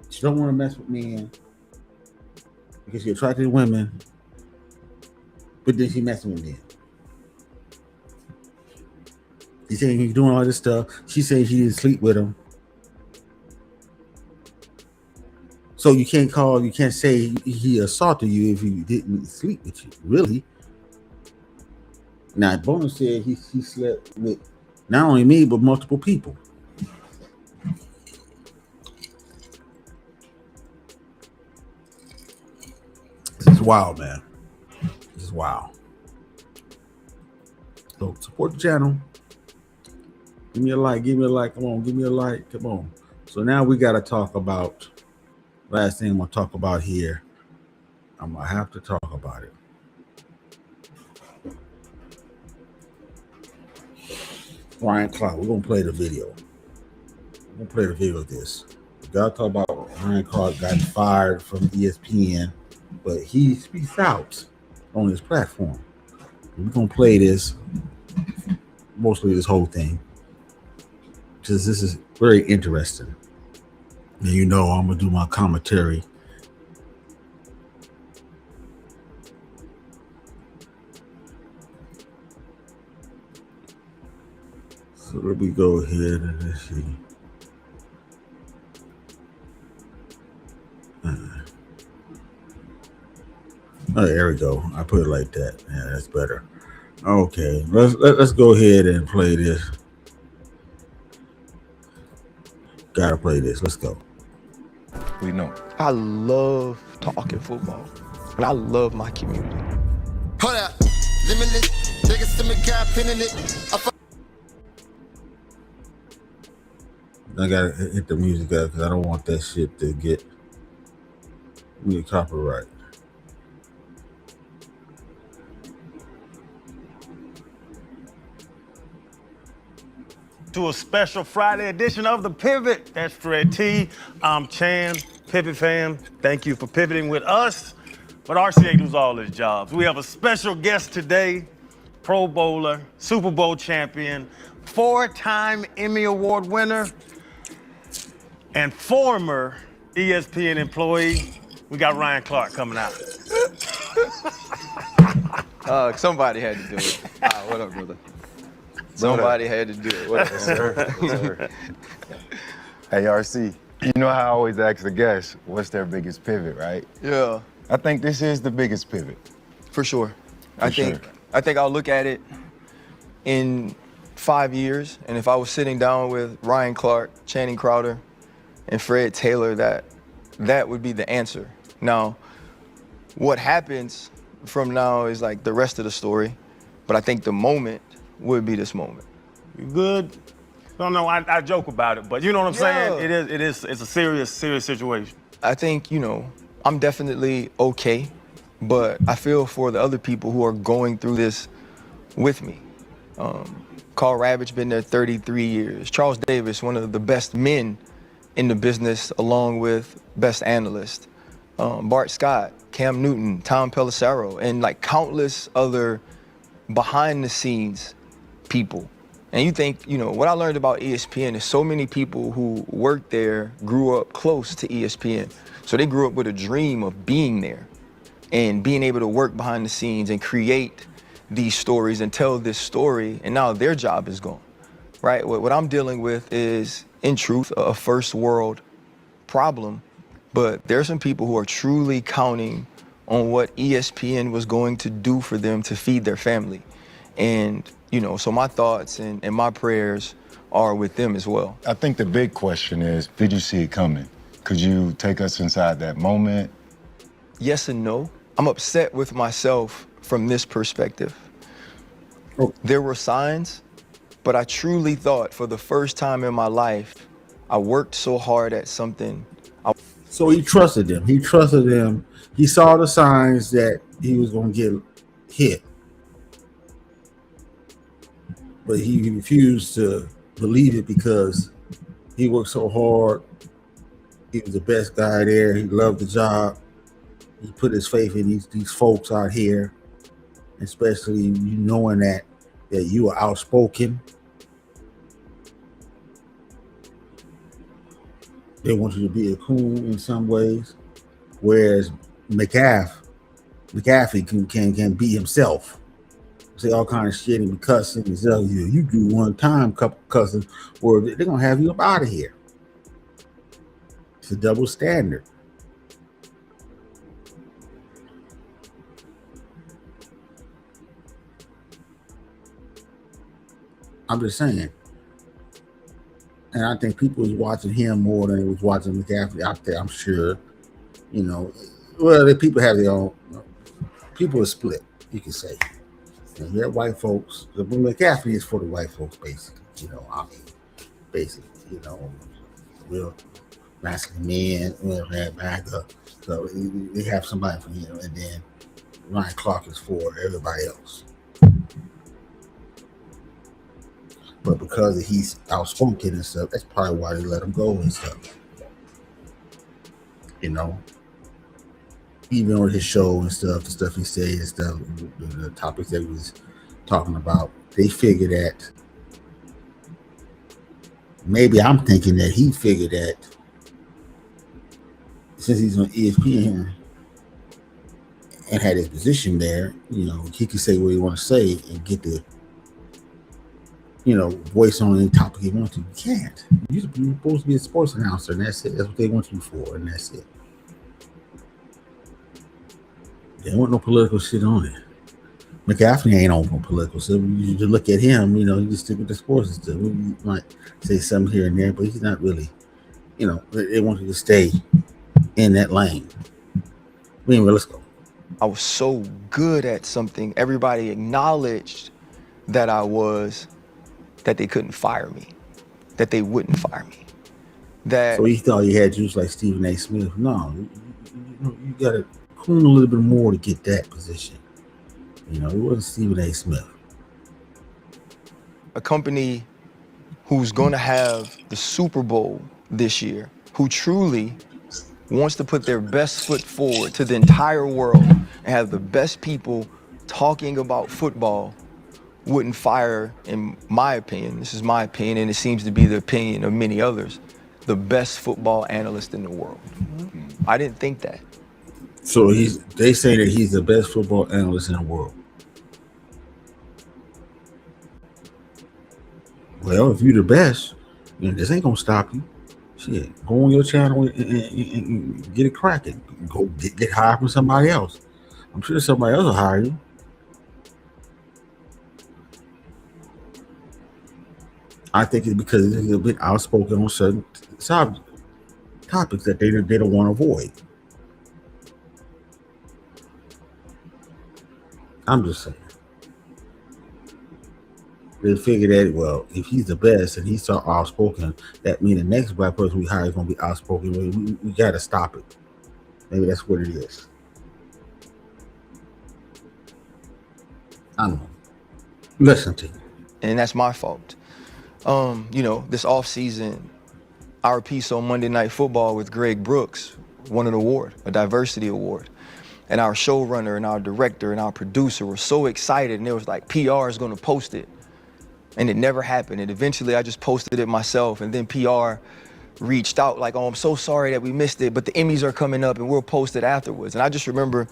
She don't want to mess with men because she attracted to women, but then she messing with men. He's saying he's doing all this stuff. She saying she didn't sleep with him. So you can't say he assaulted you if he didn't sleep with you. Really? Now, Broner said he slept with not only me, but multiple people. This is wild, man. This is wild. So support the channel. Give me a like. Give me a like. Come on. Give me a like. Come on. So now we got to talk about, last thing I'm going to talk about here. I'm going to have to talk about it. Ryan Clark. We're going to play the video. We're going to play the video of this. We got to talk about Ryan Clark got fired from ESPN, but he speaks out on his platform. We're going to play this, mostly this whole thing, because this is very interesting. And you know I'm going to do my commentary. So let me go ahead and let's see. Oh, there we go. I put it like that. Yeah, that's better. Okay, let's go ahead and play this. Gotta play this. Let's go. We know. I love talking football, and I love my community. Hold up, limitless, niggas to me, got pinning it. I gotta hit the music out because I don't want that shit to get me copyright. To a special Friday edition of The Pivot. That's Fred T. I'm Chan, Pivot fam. Thank you for pivoting with us. But RCA does all his jobs. We have a special guest today, Pro Bowler, Super Bowl champion, 4-time Emmy Award winner, and former ESPN employee. We got Ryan Clark coming out. Somebody had to do it. What up, brother? Somebody had to do it. What up, sir? Hey, RC, you know how I always ask the guests, what's their biggest pivot, right? Yeah. I think this is the biggest pivot. For sure. I think I'll look at it in 5 years, and if I was sitting down with Ryan Clark, Channing Crowder, and Fred Taylor, that would be the answer. Now, what happens from now is like the rest of the story, but I think the moment would be this moment. You good? No, I joke about it, but you know what I'm saying? It's a serious situation. I think, I'm definitely okay, but I feel for the other people who are going through this with me. Carl Ravitch been there 33 years. Charles Davis, one of the best men in the business, along with best analyst. Bart Scott, Cam Newton, Tom Pelissero, and like countless other behind the scenes people. And you think, what I learned about ESPN is so many people who worked there grew up close to ESPN. So they grew up with a dream of being there and being able to work behind the scenes and create these stories and tell this story. And now their job is gone, right? What I'm dealing with is, in truth, a first world problem. But there are some people who are truly counting on what ESPN was going to do for them to feed their family. And, so my thoughts and my prayers are with them as well. I think the big question is, did you see it coming? Could you take us inside that moment? Yes and no. I'm upset with myself from this perspective. There were signs, but I truly thought for the first time in my life, I worked so hard at something. So he trusted them. He trusted them. He saw the signs that he was going to get hit. But he refused to believe it because he worked so hard. He was the best guy there. He loved the job. He put his faith in these folks out here, especially you knowing that you are outspoken. They want you to be a coon in some ways, whereas McAfee can be himself. Say all kind of shit and be cussing and tell you do one time couple cussing, or they're gonna have you up out of here. It's a double standard. I'm just saying. And I think people was watching him more than they was watching McAfee out there, I'm sure. You know, well, the people have their own, people are split, you can say. And you have white folks, the McAfee is for the white folks, basically. You know, I mean, basically, you know, real masculine men, real MAGA. So they have somebody for him, and then Ryan Clark is for everybody else. But because he's outspoken and stuff, that's probably why they let him go and stuff. You know, even on his show and stuff, the stuff he said and stuff, the topics that he was talking about, they figured that, maybe I'm thinking that he figured that since he's on ESPN and had his position there, you know, he could say what he want to say and get the, you know, voice on any topic he wants to. You can't. You're supposed to be a sports announcer, and that's it. That's what they want you for, and that's it. They don't want no political shit on it. McAfee ain't on no political, so you just look at him, you know, you just stick with the sports and stuff. You might say something here and there, but he's not really, you know, they want you to stay in that lane. Anyway, let's go. I was so good at something, everybody acknowledged that I was, that they couldn't fire me, that they wouldn't fire me. That so he thought he had juice like Stephen A. Smith. No, you got to coon a little bit more to get that position. You know, it wasn't Stephen A. Smith. A company who's going to have the Super Bowl this year, who truly wants to put their best foot forward to the entire world and have the best people talking about football, wouldn't fire, in my opinion, this is my opinion, and it seems to be the opinion of many others, the best football analyst in the world. I didn't think that. So they say that he's the best football analyst in the world. Well, if you're the best, you know, this ain't gonna stop you. Shit, go on your channel and get it cracking. Go get hired from somebody else. I'm sure somebody else will hire you. I think it's because he's a bit outspoken on certain topics that they don't want to avoid. I'm just saying. They figured that, well, if he's the best and he's so outspoken, that means the next black person we hire is going to be outspoken. We got to stop it. Maybe that's what it is. I don't know. Listen to you. And that's my fault. You know, this offseason, our piece on Monday Night Football with Greg Brooks won an award, a diversity award. And our showrunner and our director and our producer were so excited, and it was like, PR is going to post it. And it never happened. And eventually I just posted it myself, and then PR reached out like, oh, I'm so sorry that we missed it, but the Emmys are coming up and we'll post it afterwards. And I just remember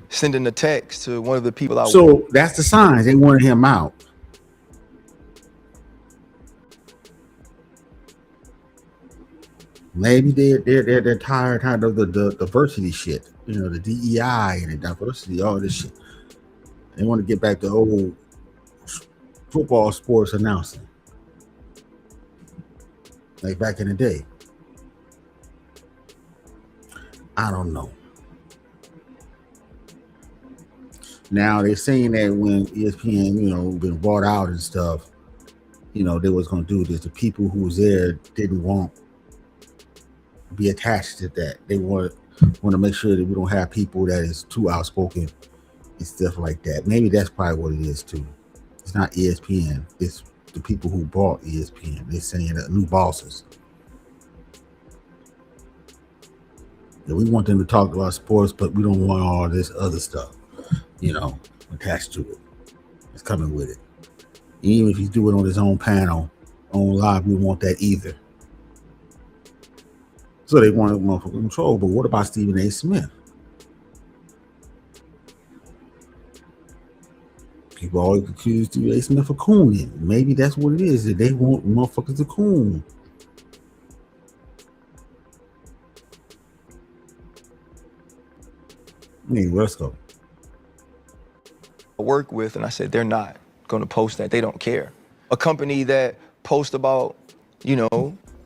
sending a text to one of the people So that's the signs. They wanted him out. Maybe they're tired of the diversity shit. You know, the DEI and the diversity, all this shit. They want to get back to old football sports announcing, like back in the day. I don't know. Now they're saying that when ESPN, you know, been bought out and stuff, you know, they was gonna do this. The people who was there didn't want be attached to that. They want to make sure that we don't have people that is too outspoken and stuff like that. Maybe that's probably what it is too. It's not ESPN. It's the people who bought ESPN. They're saying that new bosses. Yeah, we want them to talk about sports, but we don't want all this other stuff, attached to it. It's coming with it. Even if he's doing it on his own panel, on live, we want that either. So they want more control. But what about Stephen A. Smith? People always accuse Stephen A. Smith of cooning. Maybe that's what it is, that they want motherfuckers to coon. Let's go. I work with, and I said, they're not going to post that. They don't care. A company that posts about,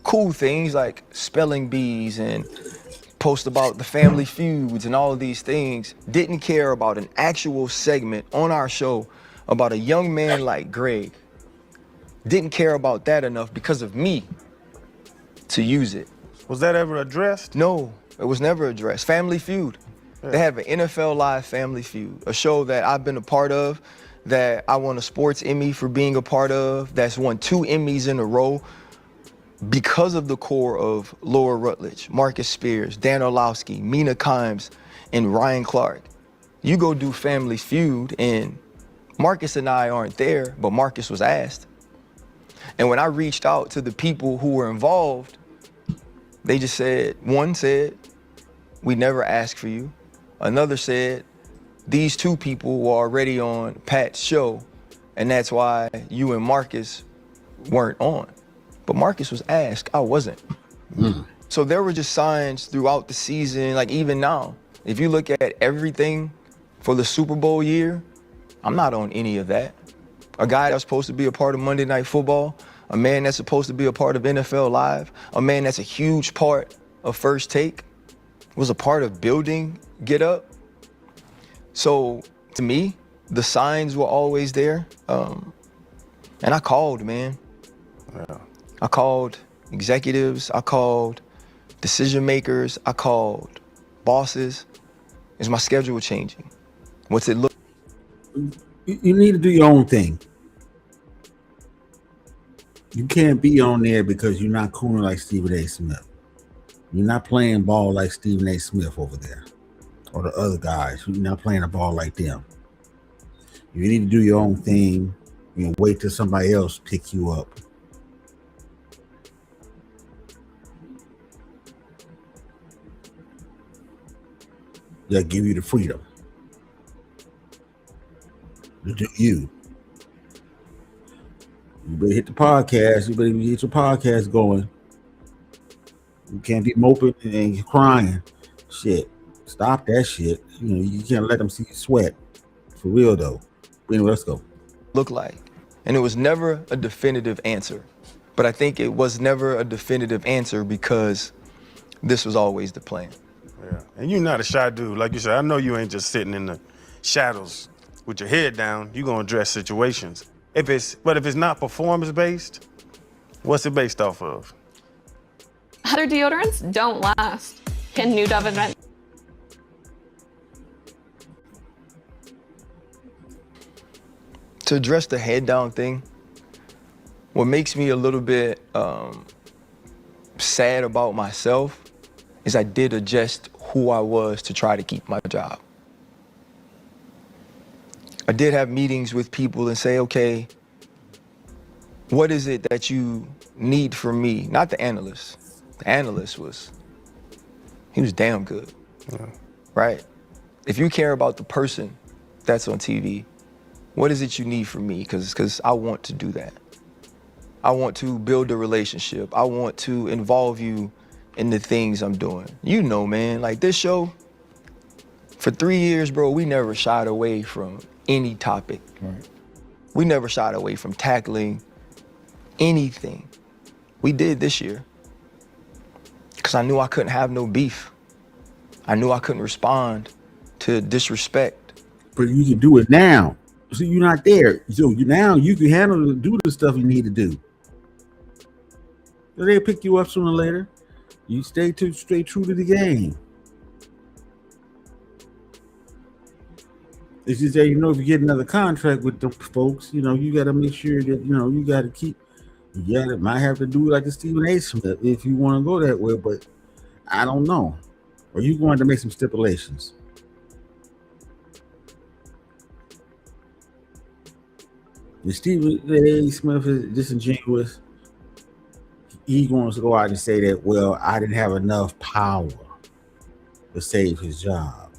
cool things like spelling bees and post about the family feuds and all of these things didn't care about an actual segment on our show about a young man like Greg. Didn't care about that enough because of me to use it. Was that ever addressed? No, it was never addressed. Family Feud. They have an NFL Live Family Feud, a show that I've been a part of, that I won a sports Emmy for being a part of, that's won 2 Emmys in a row because of the core of Laura Rutledge, Marcus Spears, Dan Orlowski, Mina Kimes, and Ryan Clark. You go do Family Feud, and Marcus and I aren't there, but Marcus was asked. And when I reached out to the people who were involved, they just said, one said, we never asked for you. Another said, these 2 people were already on Pat's show, and that's why you and Marcus weren't on. But Marcus was asked, I wasn't. So there were just signs throughout the season, like even now. If you look at everything for the Super Bowl year, I'm not on any of that. A guy that's supposed to be a part of Monday Night Football, a man that's supposed to be a part of NFL Live, a man that's a huge part of First Take, was a part of building Get Up. So to me, the signs were always there. And I called, man. Yeah. I called executives, I called decision makers, I called bosses. Is my schedule changing? What's it look? You need to do your own thing. You can't be on there because you're not cooling like Stephen A. Smith. You're not playing ball like Stephen A. Smith over there, or the other guys. You're not playing a ball like them. You need to do your own thing. Wait till somebody else pick you up. They'll give you the freedom to do you. You better hit the podcast. You better get your podcast going. You can't be moping and crying. Shit. Stop that shit. You can't let them see you sweat. For real though. But anyway, let's go. Look like. And it was never a definitive answer. But I think it was never a definitive answer because this was always the plan. Yeah. And you're not a shy dude. Like you said, I know you ain't just sitting in the shadows with your head down. You're gonna address situations. But if it's not performance based, what's it based off of? Other deodorants don't last. Can new Dove invent? To address the head down thing, what makes me a little bit sad about myself is I did adjust who I was to try to keep my job. I did have meetings with people and say, okay, what is it that you need from me? Not the analyst. The analyst he was damn good, right? If you care about the person that's on TV, what is it you need from me? Because I want to do that. I want to build a relationship. I want to involve you in the things I'm doing. Man, like this show, for 3 years, bro, we never shied away from any topic. Right. We never shied away from tackling anything. We did this year because I knew I couldn't have no beef. I knew I couldn't respond to disrespect. But you can do it now. So you're not there. So now you can do the stuff you need to do. They'll pick you up sooner or later. You stay straight true to the game. It's just that, if you get another contract with them folks, you got to make sure that, you got to keep, might have to do like the Stephen A. Smith if you want to go that way, but I don't know. Or you going to make some stipulations? If Stephen A. Smith is disingenuous, he wants to go out and say that, well, I didn't have enough power to save his job.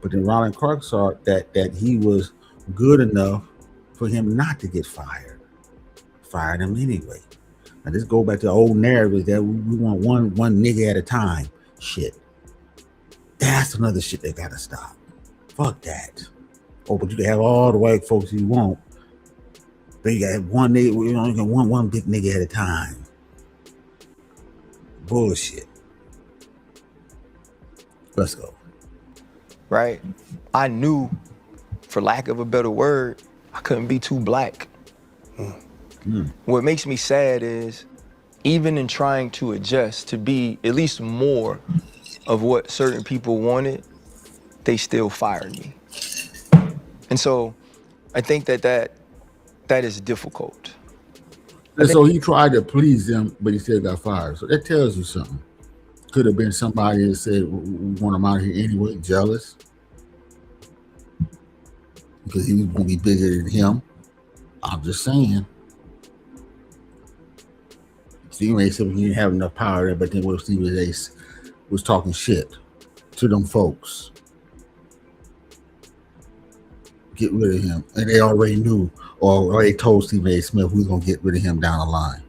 But then Ronald Clark saw that he was good enough for him not to get fired. Fired him anyway. Now this go back to the old narrative that we want one nigga at a time. Shit. That's another shit that gotta stop. Fuck that. Oh, but you can have all the white folks you want. But you got one nigga, you got one big nigga at a time. Bullshit. Let's go. Right? I knew, for lack of a better word, I couldn't be too black. What makes me sad is, even in trying to adjust to be at least more of what certain people wanted, they still fired me. And so I think that is difficult. And so he tried to please them, but he still got fired. So that tells you something. Could have been somebody that said, we want him out here anyway, jealous. Because he was going to be bigger than him. I'm just saying. Stephen A. said he didn't have enough power there, but then what Stephen A. was talking shit to them folks. Get rid of him. And they already knew, or they told Stephen A. Smith we was going to get rid of him down the line.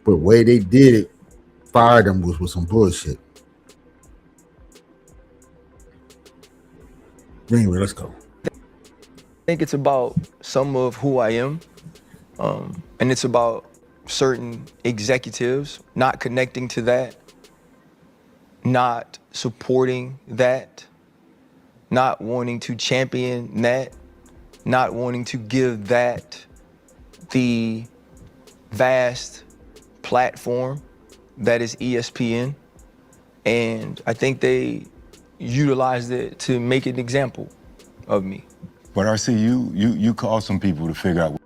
But the way they did it, fired him was with some bullshit. Anyway, let's go. I think it's about some of who I am, and it's about certain executives not connecting to that, not supporting that, not wanting to champion that, not wanting to give that the vast platform that is ESPN. And I think they utilized it to make an example of me. But RC, you called some people to figure out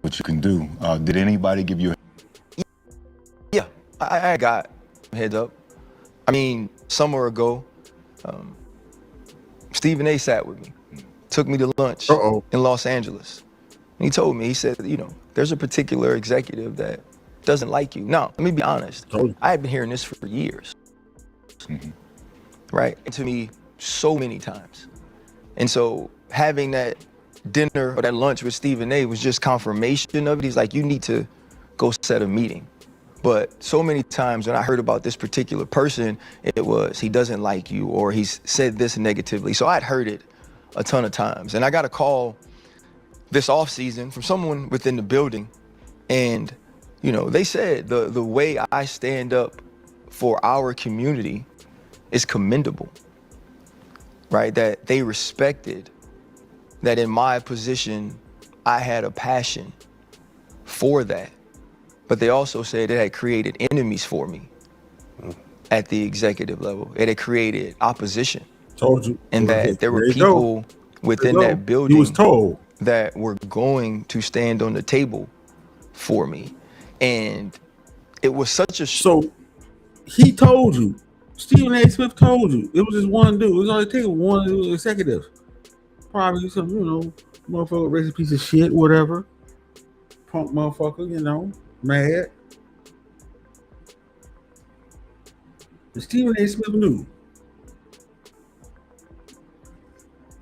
what you can do. Did anybody give you a... Yeah, I got a heads up. I mean, summer ago, Stephen A. sat with me, took me to lunch in Los Angeles. And he told me, he said, there's a particular executive that doesn't like you. Now, let me be honest. I have been hearing this for years, right? And to me, so many times. And so having that dinner or that lunch with Stephen A. was just confirmation of it. He's like, you need to go set a meeting. But so many times when I heard about this particular person, it was, he doesn't like you, or he's said this negatively. So I'd heard it a ton of times. And I got a call this off season from someone within the building. And, they said the way I stand up for our community is commendable, right? That they respected that in my position, I had a passion for that. But they also said it had created enemies for me at the executive level. It had created opposition. Told you. And that there were people within that building that were going to stand on the table for me. And it was such a... So he told you, Stephen A. Smith told you, it was just one dude. It was only taking one executive. Probably some, motherfucker, racist piece of shit, whatever. Punk motherfucker, mad. And Stephen A. Smith knew.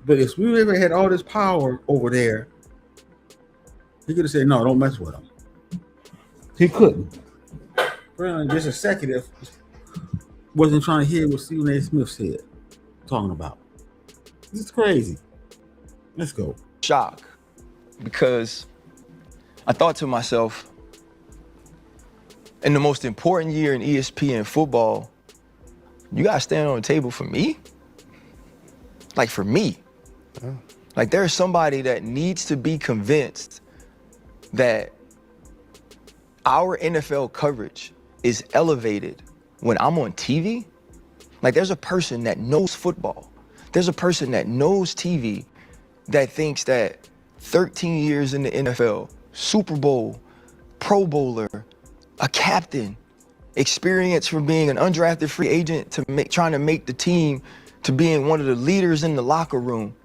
But if we ever had all this power over there, he could have said, no, don't mess with him. He couldn't. This executive wasn't trying to hear what Stephen A. Smith said, talking about. This is crazy. Let's go. Shock. Because I thought to myself, in the most important year in ESPN football, you gotta stand on the table for me? Like, for me. Like, there's somebody that needs to be convinced that our NFL coverage is elevated when I'm on TV, like there's a person that knows football. There's a person that knows TV that thinks that 13 years in the NFL, Super Bowl, Pro Bowler, a captain, experience from being an undrafted free agent to trying to make the team to being one of the leaders in the locker room.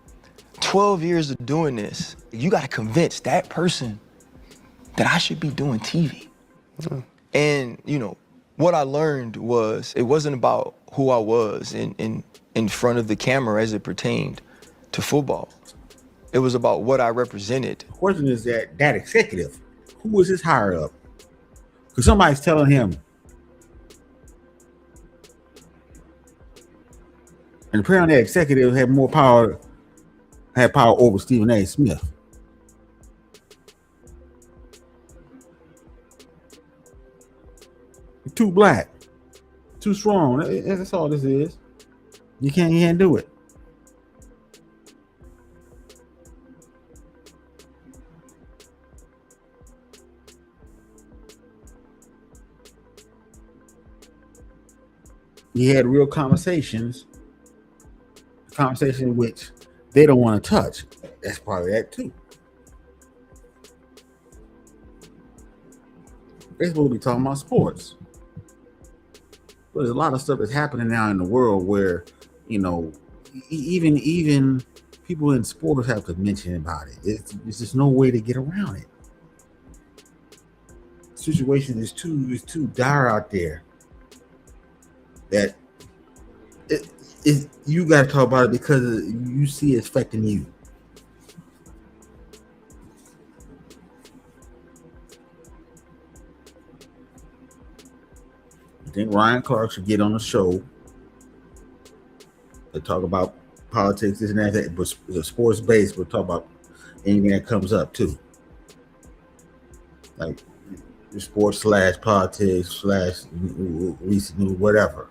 12 years of doing this, you gotta convince that person that I should be doing TV. And you know, what I learned was it wasn't about who I was in front of the camera as it pertained to football. It was about what I represented. The question is that executive, who was his higher up? Because somebody's telling him. And apparently that executive had more power, over Stephen A. Smith. Too black, too strong. That's all this is. You can't do it. He had real conversations which they don't want to touch. That's part of that too. They're supposed to be talking about sports. But there's a lot of stuff that's happening now in the world where, you know, even people in sports have to mention about it. It's just no way to get around it. The situation is too dire out there that you got to talk about it because you see it affecting you. I think Ryan Clark should get on the show to talk about politics, this and that, but it's sports based. We'll talk about anything that comes up too, like sports / politics / recent news, whatever.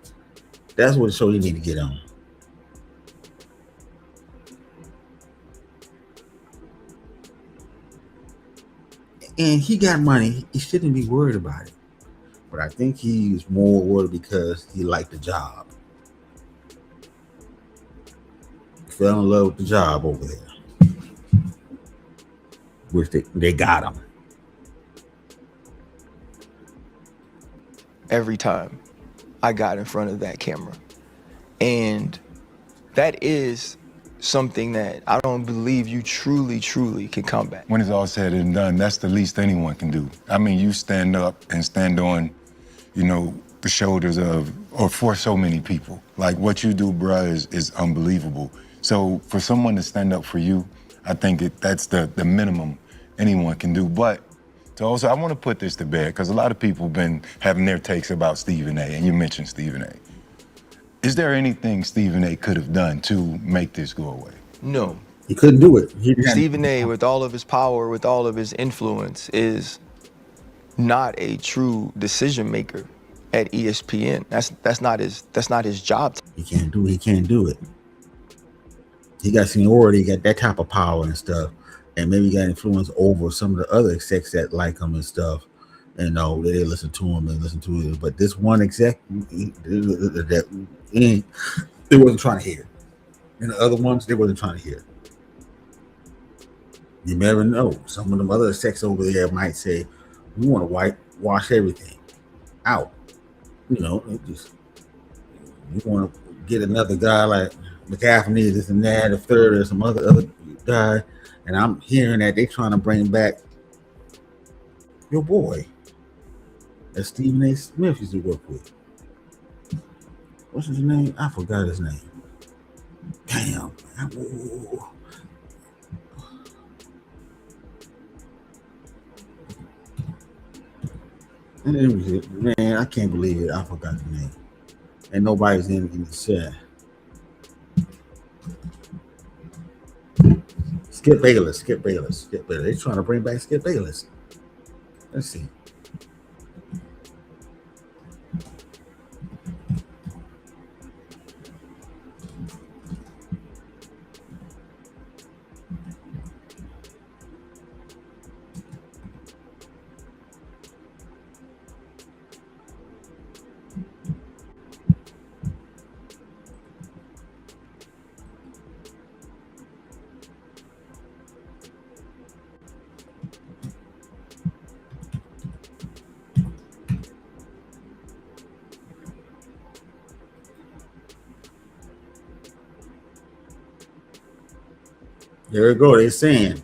That's what the show you need to get on. And he got money. He shouldn't be worried about it. But I think he's more worried because he liked the job. He fell in love with the job over there. Which they got him. Every time I got in front of that camera. And that is something that I don't believe you truly can combat. When it's all said and done, that's the least anyone can do. I mean, you stand up and stand on, you know, the shoulders of, or for so many people. Like what you do, bruh, is unbelievable. So for someone to stand up for you, I think that's the minimum anyone can do. But to also, I want to put this to bed because a lot of people have been having their takes about Stephen A. And you mentioned Stephen A. Is there anything Stephen A. could have done to make this go away? No. He couldn't do it. Stephen A., with all of his power, with all of his influence, is not a true decision maker at ESPN. That's not his job. He can't do it. He got seniority, he got that type of power and stuff, and maybe he got influence over some of the other execs that like him and stuff. And no, they listen to him and listen to it. But this one exec that they wasn't trying to hear. And the other ones, they wasn't trying to hear. You never know. Some of them other execs over there might say, we want to whitewash everything out. You know, you want to get another guy like McCaffrey, this and that, a third, or some other guy. And I'm hearing that they trying to bring back your boy that Stephen A. Smith used to work with. What's his name? I forgot his name. Damn. Man, I can't believe it. I forgot the name. And nobody's in the chat. Skip Bayless. They're trying to bring back Skip Bayless. Let's see. There we go. They're saying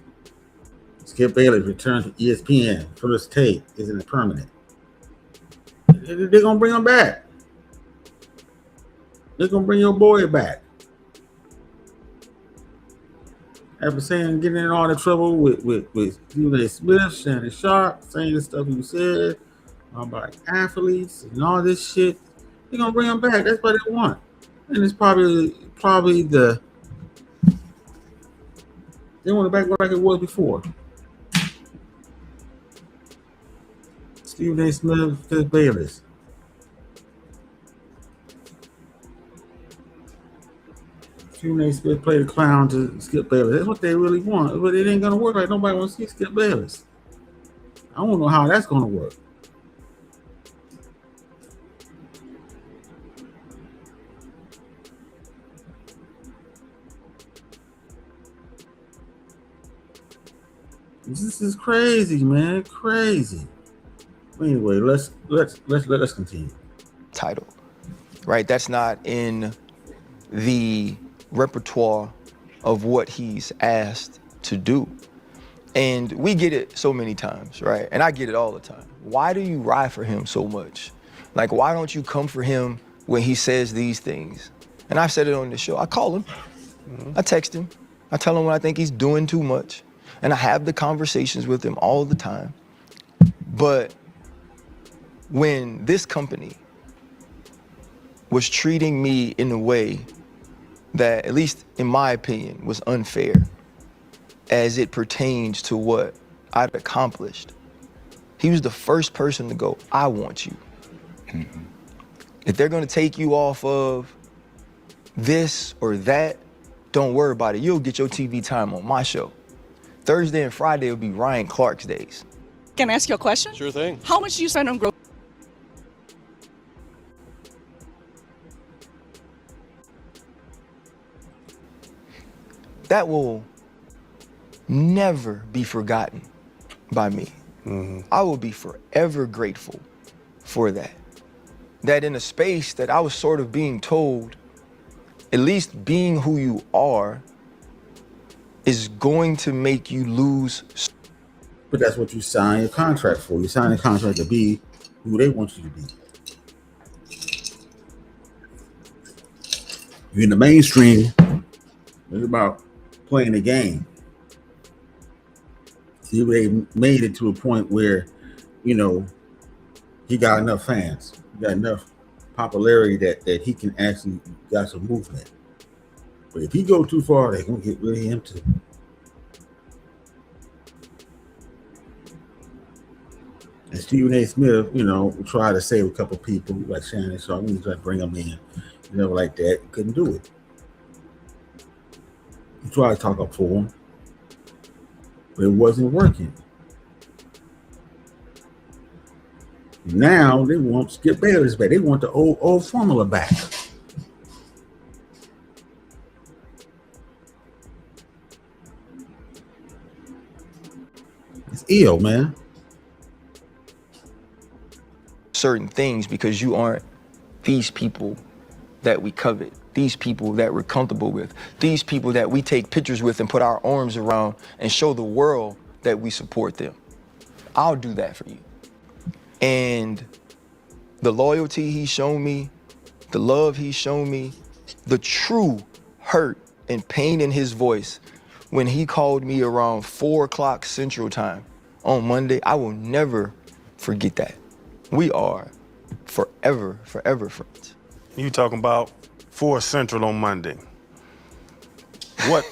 Skip Bayless return to ESPN. First take isn't permanent. They're gonna bring him back. They're gonna bring your boy back. After saying getting in all the trouble with Stephen A. Smith, Shannon Sharp, saying the stuff he said about athletes and all this shit, they're gonna bring him back. That's what they want. And it's probably the they want it back like it was before. Stephen A. Smith, Skip Bayless. Stephen A. Smith played the clown to Skip Bayless. That's what they really want. But it ain't gonna work. Like nobody wants to see Skip Bayless. I don't know how that's gonna work. This is crazy, man. Crazy. Anyway, let's continue. Title, right? That's not in the repertoire of what he's asked to do. And we get it so many times, right? And I get it all the time. Why do you ride for him so much? Like, why don't you come for him when he says these things? And I've said it on the show. I call him, I text him, I tell him when I think he's doing too much. And I have the conversations with him all the time. But when this company was treating me in a way that, at least in my opinion, was unfair as it pertains to what I'd accomplished, he was the first person to go, I want you. Mm-hmm. If they're gonna take you off of this or that, don't worry about it. You'll get your TV time on my show. Thursday and Friday will be Ryan Clark's days. Can I ask you a question? Sure thing. How much do you spend on groceries? That will never be forgotten by me. Mm-hmm. I will be forever grateful for that. That in a space that I was sort of being told, at least being who you are is going to make you lose. But that's what you sign your contract for. You sign a contract to be who they want you to be. You're in the mainstream. It's about playing the game. See, they made it to a point where, you know, he got enough fans. He got enough popularity that he can actually got some movement. But if he go too far, they're gonna get rid of him too. And Stephen A. Smith, you know, tried to save a couple people like Shannon Sharp. He tried to bring them in, you know, like that. Couldn't do it. He tried to talk up for him, but it wasn't working. Now they want Skip Bayless back. They want the old formula back. It's ill, man. Certain things because you aren't these people that we covet, these people that we're comfortable with, these people that we take pictures with and put our arms around and show the world that we support them. I'll do that for you. And the loyalty he's shown me, the love he's shown me, the true hurt and pain in his voice when he called me around 4 o'clock Central Time on Monday, I will never forget that. We are forever, forever friends. You talking about 4 Central on Monday.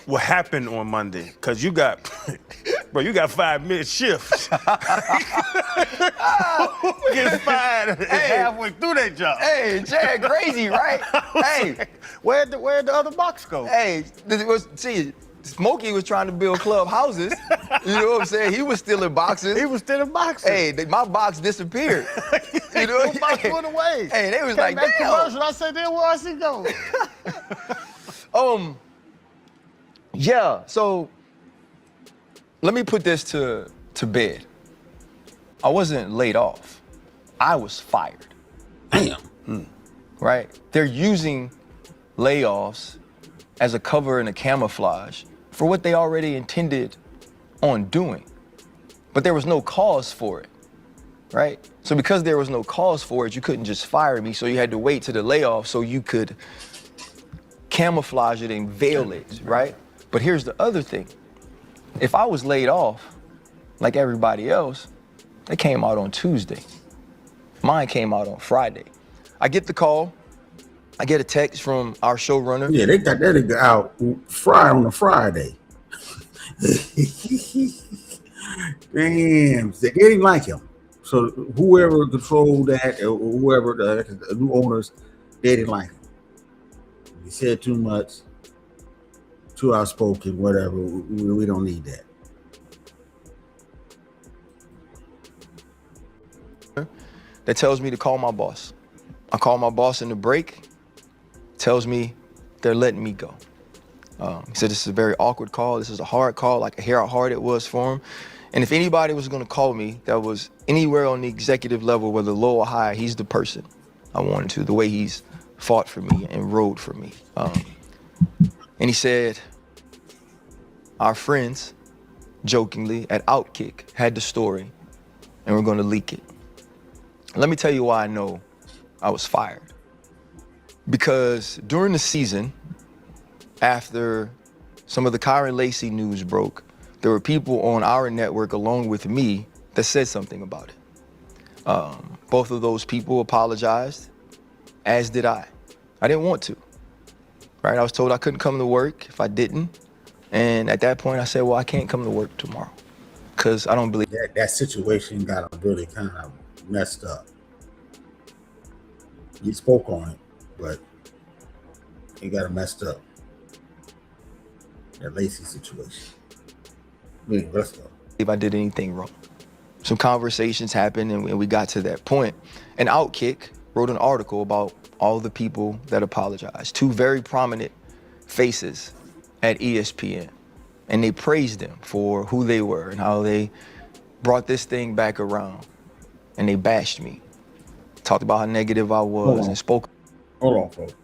What happened on Monday? Because you got 5-minute shifts. Get fired halfway through that job. Hey, Chad, crazy, right? Hey, where'd the other box go? Hey, Smokey was trying to build club houses. You know what I'm saying? He was stealing boxes. He was stealing boxes. Hey, my box disappeared. You know what box went away. Hey, they was Came like, damn. I said, then where's he go? Yeah, so let me put this to bed. I wasn't laid off. I was fired. Damn. Right? They're using layoffs as a cover and a camouflage for what they already intended on doing. But there was no cause for it, right? So because there was no cause for it, you couldn't just fire me, so you had to wait to the layoff so you could camouflage it and veil it, right? But here's the other thing. If I was laid off, like everybody else, they came out on Tuesday. Mine came out on Friday. I get the call. I get a text from our showrunner. Yeah, they got that nigga out on a Friday. Damn, they didn't like him. So whoever controlled that, or whoever the new owners, they didn't like him. He said too much, too outspoken, whatever. We don't need that. That tells me to call my boss. I call my boss in the break, tells me they're letting me go. He said this is a very awkward call. This is a hard call. I could hear how hard it was for him. And if anybody was gonna call me that was anywhere on the executive level, whether low or high, he's the person I wanted to, the way he's fought for me and rode for me. And he said, our friends, jokingly, at Outkick had the story and we're gonna leak it. Let me tell you why I know I was fired. Because during the season, after some of the Kyron Lacey news broke, there were people on our network along with me that said something about it. Both of those people apologized, as did I. I didn't want to, right? I was told I couldn't come to work if I didn't. And at that point I said, well, I can't come to work tomorrow because I don't believe that situation got really kind of messed up. You spoke on it, but it got messed up. That Lacey situation. Let's go. if I did anything wrong. Some conversations happened and we got to that point. And Outkick wrote an article about all the people that apologized. Two very prominent faces at ESPN. And they praised them for who they were and how they brought this thing back around. And they bashed me. Talked about how negative I was and spoke. Hold on, folks.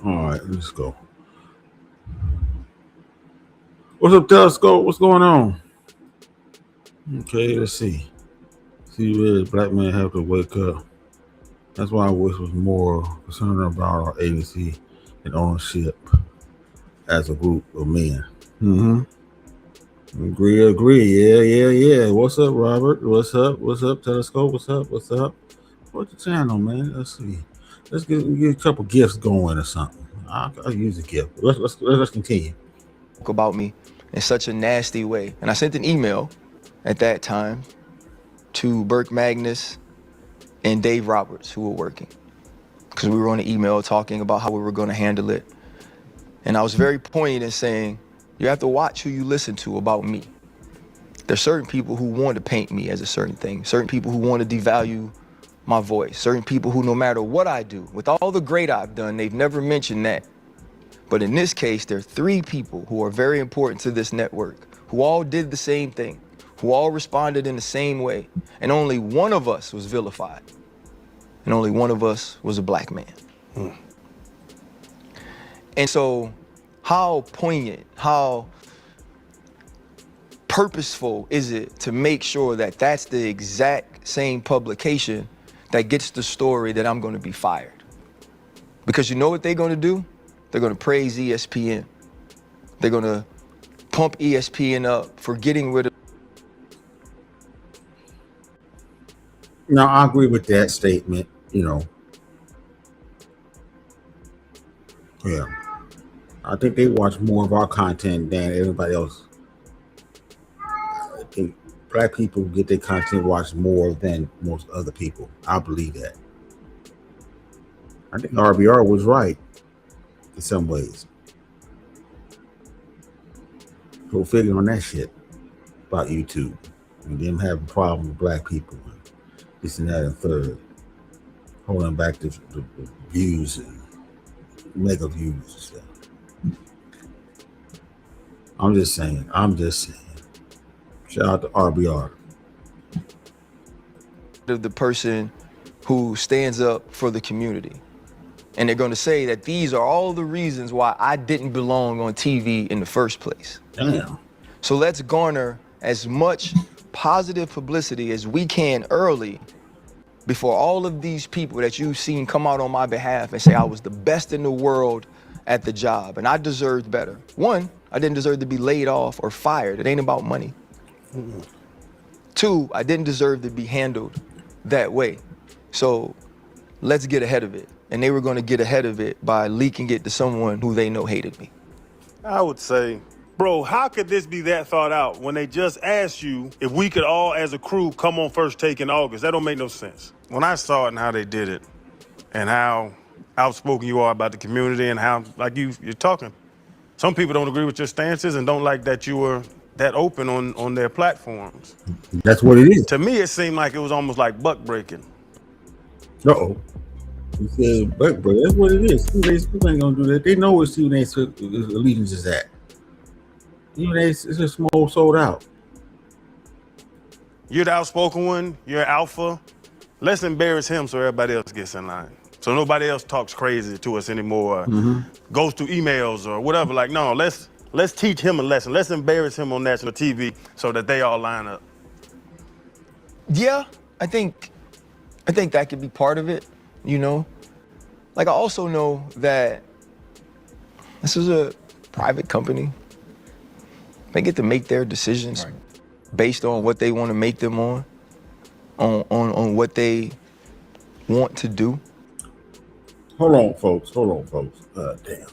All right, let's go. What's up, Telescope? What's going on? Okay, let's see. See where the black men have to wake up. That's why I wish was more concerned about our agency and ownership as a group of men. Mm-hmm. Agree. Yeah. What's up, Robert? What's up, Telescope? What's up? What's the channel, man? Let's see. Let's get a couple gifts going or something. I'll use a gift. Let's continue. About me in such a nasty way. And I sent an email at that time to Burke Magnus and Dave Roberts, who were working, because we were on an email talking about how we were going to handle it. And I was very poignant in saying, you have to watch who you listen to about me. There's certain people who want to paint me as a certain thing, certain people who want to devalue my voice, certain people who, no matter what I do, with all the great I've done, they've never mentioned that. But in this case, there are 3 people who are very important to this network, who all did the same thing, who all responded in the same way, and only one of us was vilified, and only one of us was a black man. And so, how poignant, how purposeful is it to make sure that that's the exact same publication that gets the story that I'm going to be fired? Because you know what they're going to do? They're going to praise ESPN. They're going to pump ESPN up for getting rid of. Now, I agree with that statement, Yeah. I think they watch more of our content than everybody else. I think black people get their content watched more than most other people. I believe that. I think RBR was right in some ways. Go figure on that shit about YouTube and them having a problem with black people, and this and that and third, holding back the views and mega views and stuff. I'm just saying. Shout out to RBR. The person who stands up for the community. And they're going to say that these are all the reasons why I didn't belong on TV in the first place. Damn. So let's garner as much positive publicity as we can early before all of these people that you've seen come out on my behalf and say I was the best in the world at the job and I deserved better. 1, I didn't deserve to be laid off or fired. It ain't about money. 2, I didn't deserve to be handled that way. So let's get ahead of it. And they were going to get ahead of it by leaking it to someone who they know hated me. I would say, bro, how could this be that thought out when they just asked you if we could all, as a crew, come on First Take in August? That don't make no sense. When I saw it and how they did it, and how outspoken you are about the community, and how, like you're talking, some people don't agree with your stances and don't like that you were that open on their platforms. That's what it is. To me, it seemed like it was almost like buck breaking. Uh-oh. He said, but that's what it is. People ain't gonna do that. They know what Stephen A's allegiance is at. Stephen A's is just small sold out. You're the outspoken one. You're alpha. Let's embarrass him so everybody else gets in line. So nobody else talks crazy to us anymore. Goes through emails or whatever. Like, no, let's teach him a lesson. Let's embarrass him on national TV so that they all line up. Yeah, I think that could be part of it, Like, I also know that this is a private company. They get to make their decisions based on what they want to make them on what they want to do. Hold on, folks. Damn.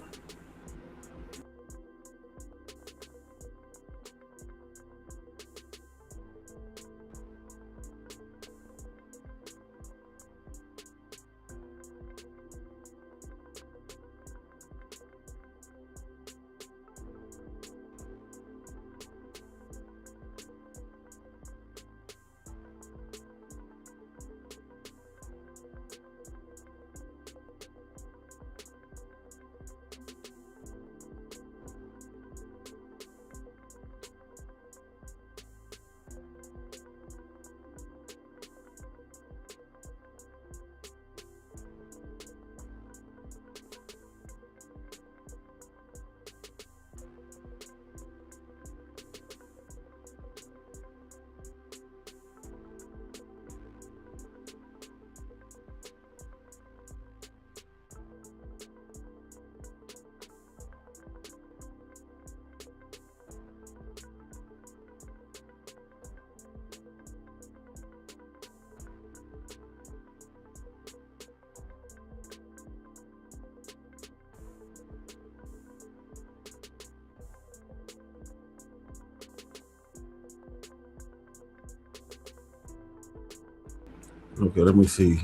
Okay, let me see.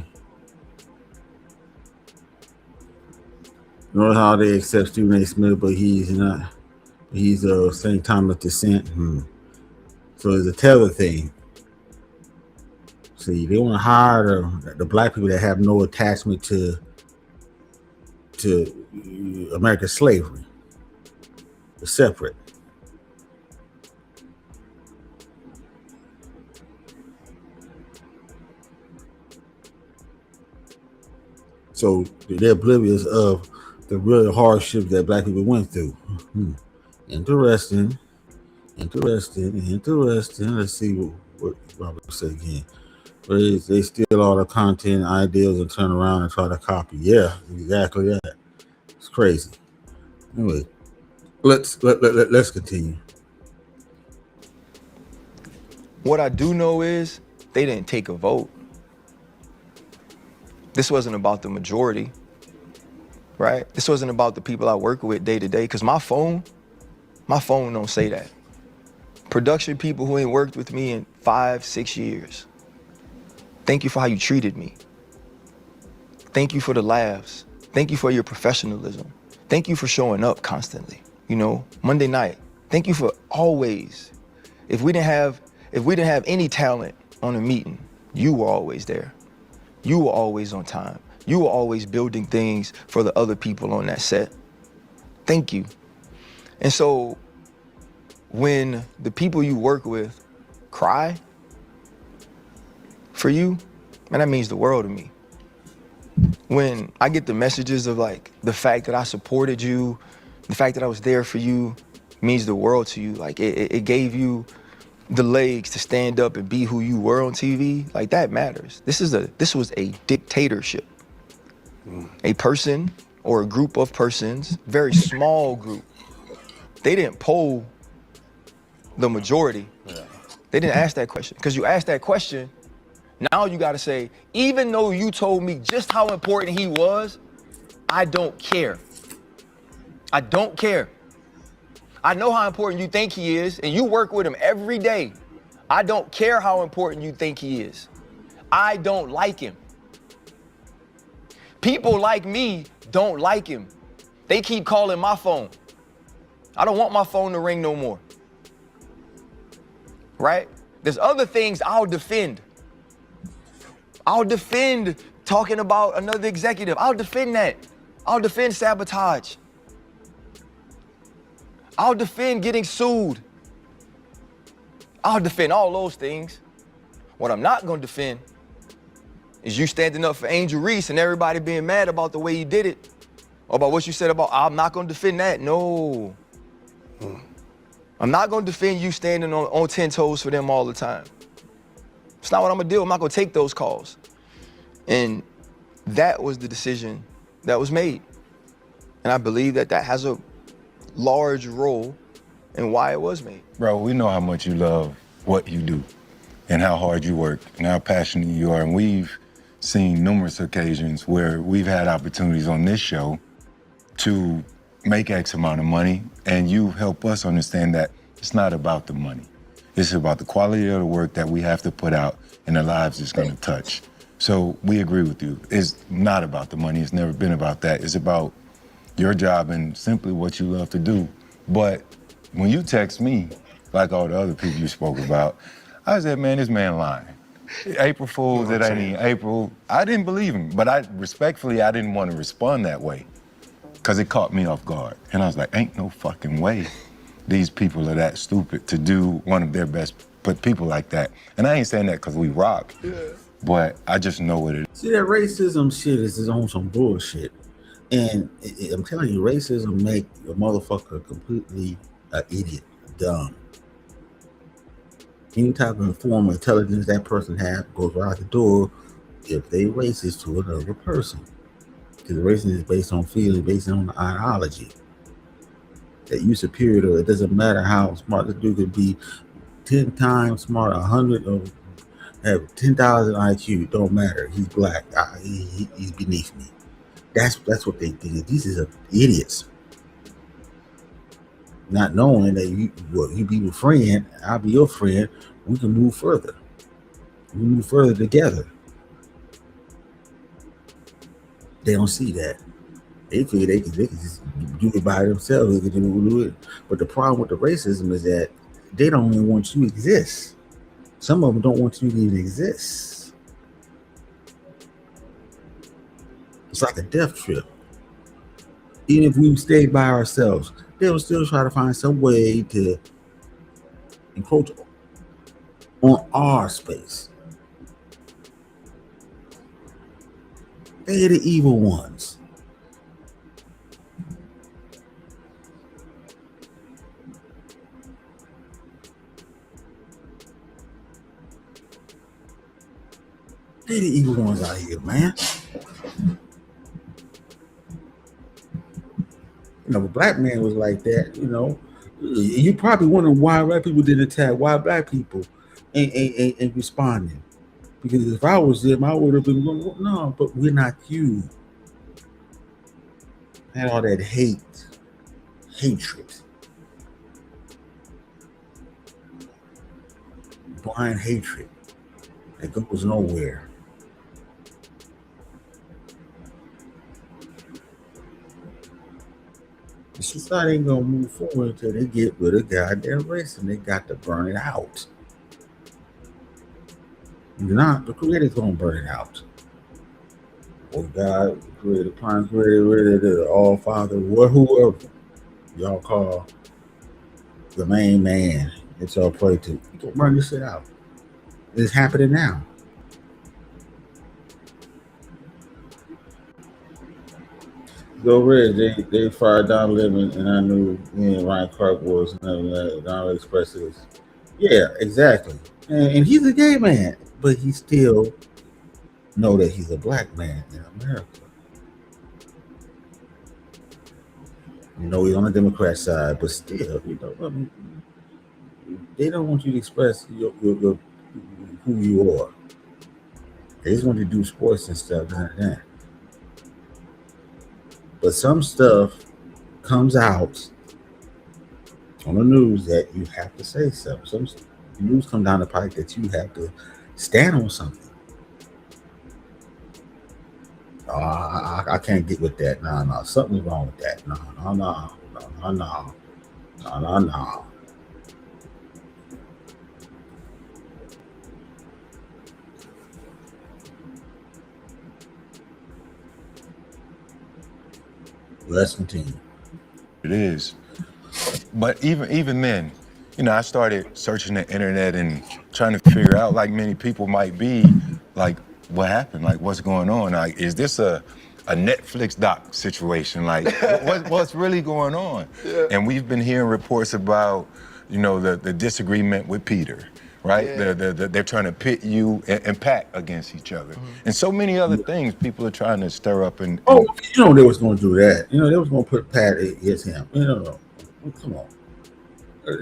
Notice how they accept Stephen A. Smith, but he's not. He's St. Thomas descent. So it's a tether thing. See, they want to hire the black people that have no attachment to American slavery. They're separate. So they're oblivious of the real hardship that black people went through. Interesting. Let's see what Robert said again. But they steal all the content, ideas, and turn around and try to copy. Yeah, exactly that. It's crazy. Anyway, let's continue. What I do know is they didn't take a vote. This wasn't about the majority, right? This wasn't about the people I work with day to day, because my phone don't say that. Production people who ain't worked with me in 5-6 years. Thank you for how you treated me. Thank you for the laughs. Thank you for your professionalism. Thank you for showing up constantly. You know, Monday night. Thank you for always. If we didn't have any talent on a meeting, you were always there. You were always on time. You were always building things for the other people on that set. Thank you. And so when the people you work with cry for you, man, that means the world to me. When I get the messages of like the fact that I supported you, the fact that I was there for you means the world to you. Like it gave you the legs to stand up and be who you were on TV. Like that matters. This was a dictatorship. A person or a group of persons, very small group. They didn't poll the majority. They didn't ask that question. Because you asked that question, now you gotta say, even though you told me just how important he was, I don't care. I don't care. I know how important you think he is, and you work with him every day. I don't care how important you think he is. I don't like him. People like me don't like him. They keep calling my phone. I don't want my phone to ring no more. Right? There's other things I'll defend. I'll defend talking about another executive. I'll defend that. I'll defend sabotage. I'll defend getting sued. I'll defend all those things. What I'm not gonna defend is you standing up for Angel Reese and everybody being mad about the way you did it, or about what you said about, I'm not gonna defend that, no. I'm not gonna defend you standing on 10 toes for them all the time. It's not what I'm gonna do. I'm not gonna take those calls. And that was the decision that was made. And I believe that that has a large role in why it was made. Bro, we know how much you love what you do and how hard you work and how passionate you are. And we've seen numerous occasions where we've had opportunities on this show to make X amount of money, and you help us understand that it's not about the money. It's about the quality of the work that we have to put out and the lives it's gonna touch. So we agree with you. It's not about the money. It's never been about that. It's about your job and simply what you love to do. But when you text me, like all the other people you spoke about, I said, man, this man lying. April Fools, it ain't even April. I didn't believe him, but I didn't want to respond that way because it caught me off guard. And I was like, ain't no fucking way these people are that stupid to do one of their best, but people like that. And I ain't saying that because we rock, but I just know what it is. See, that racism shit is on some bullshit. And I'm telling you, racism make a motherfucker completely an idiot, dumb. Any type of form of intelligence that person has goes right out the door if they racist to another person. Because racism is based on feeling, based on ideology. That you superior, it doesn't matter how smart the dude could be, 10 times smart, 100 or have 10,000 IQ, don't matter. He's black. He's beneath me. That's what they think. These are idiots. Not knowing that you be your friend, I'll be your friend. We can move further. We move further together. They don't see that. They figure they can just do it by themselves. They can do it. But the problem with the racism is that they don't even want you to exist. Some of them don't want you to even exist. It's like a death trip. Even if we stayed by ourselves, they will still try to find some way to encroach on our space. They're the evil ones. They're the evil ones out here, man. You know, if a black man was like that, you know, you probably wondering why white people didn't attack, why black people ain't responding. Because if I was them, I would have been going, no, but we're not you. And all that hatred, blind hatred that goes nowhere. The society ain't gonna move forward until they get rid of goddamn race, and they got to burn it out. If not, the creator's gonna burn it out. Or God, the creator, prime creator, the all father, whoever y'all call the main man that y'all pray to, you gonna burn this shit out. It's happening now. Go Red, they fired Don Lemon, and I knew me and Ryan Clark was Don Express is. Yeah, exactly. And he's a gay man, but he still know that he's a black man in America. You know, he's on the Democrat side, but still, you know, I mean, they don't want you to express who you are. They just want you to do sports and stuff like that. But some stuff comes out on the news that you have to say something. Some news come down the pike that you have to stand on something. I can't get with that. No. Something's wrong with that. No. Let's continue. It is. But even then, you know, I started searching the internet and trying to figure out, like many people might be, like, what happened? Like, what's going on? Like, is this a Netflix doc situation? Like, what's really going on? Yeah. And we've been hearing reports about, you know, the disagreement with Peter, right? Yeah. They're trying to pit you and Pat against each other. Mm-hmm. And so many other things people are trying to stir up. And you know, they was going to do that. You know, they was going to put Pat against him. You know, come on.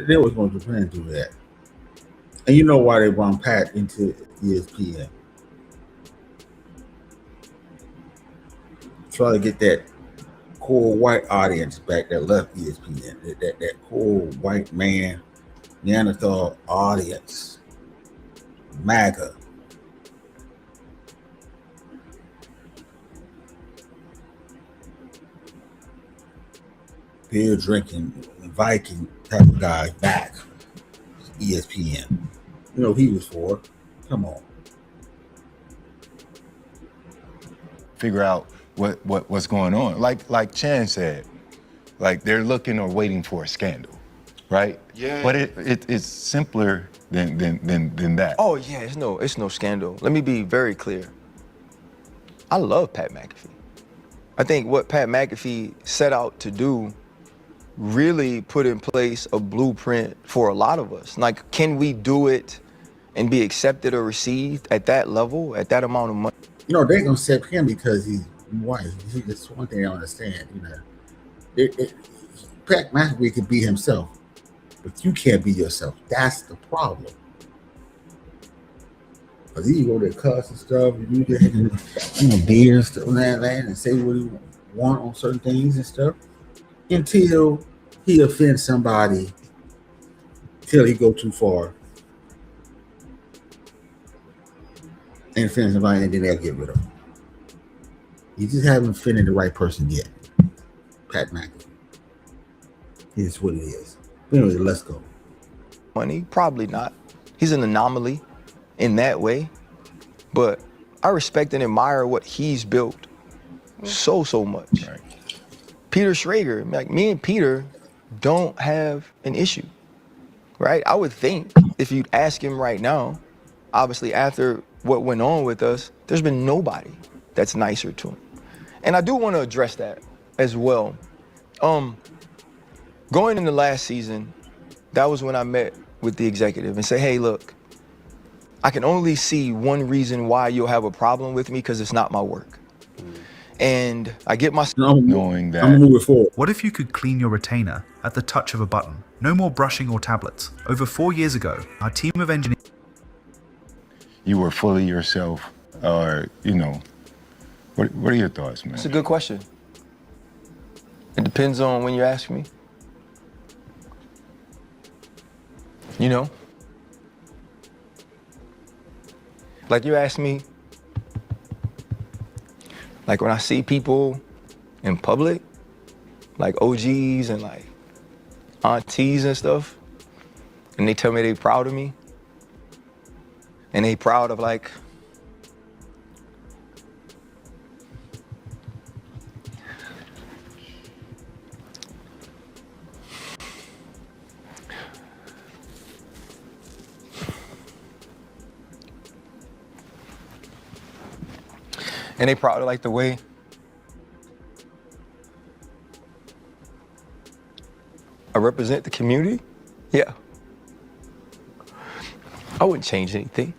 They was going to plan to do that. And you know why they brought Pat into ESPN? Try to get that core white audience back that left ESPN. That core white man, Neanderthal audience. MAGA. Beer drinking, Viking type of guy back. ESPN. You know who he was for. Come on. Figure out what's going on. Like Chan said, like they're looking or waiting for a scandal, right? Yeah. But it's simpler than that. Oh yeah, it's no scandal. Let me be very clear. I love Pat McAfee. I think what Pat McAfee set out to do really put in place a blueprint for a lot of us. Like, can we do it and be accepted or received at that level, at that amount of money? You know, they're gonna accept him because he's white. That's one thing I don't understand. You know, Pat McAfee could be himself, but you can't be yourself. That's the problem. Cause he go there cuss and stuff, and you get beer and stuff like that, and say what he want on certain things and stuff, until he offends somebody, till he go too far, and offend somebody, and then they'll get rid of him. You just haven't offended the right person yet. Pat McAfee. Here's what it is. Anyway, let's go. Money? Probably not. He's an anomaly in that way. But I respect and admire what he's built so much. Right. Peter Schrager, like me and Peter don't have an issue, right? I would think if you'd ask him right now, obviously after what went on with us, there's been nobody that's nicer to him. And I do want to address that as well. Going into last season, that was when I met with the executive and say, hey, look, I can only see one reason why you'll have a problem with me, because it's not my work. And I get my knowing that. I'm moving forward. What if you could clean your retainer at the touch of a button? No more brushing or tablets. Over 4 years ago, our team of engineers... You were fully yourself, or, you know, what are your thoughts, man? It's a good question. It depends on when you ask me. You know? Like you asked me, like when I see people in public, like OGs and like aunties and stuff, and they tell me they proud of me, and they proud of like, and they proud of like the way I represent the community. Yeah. I wouldn't change anything.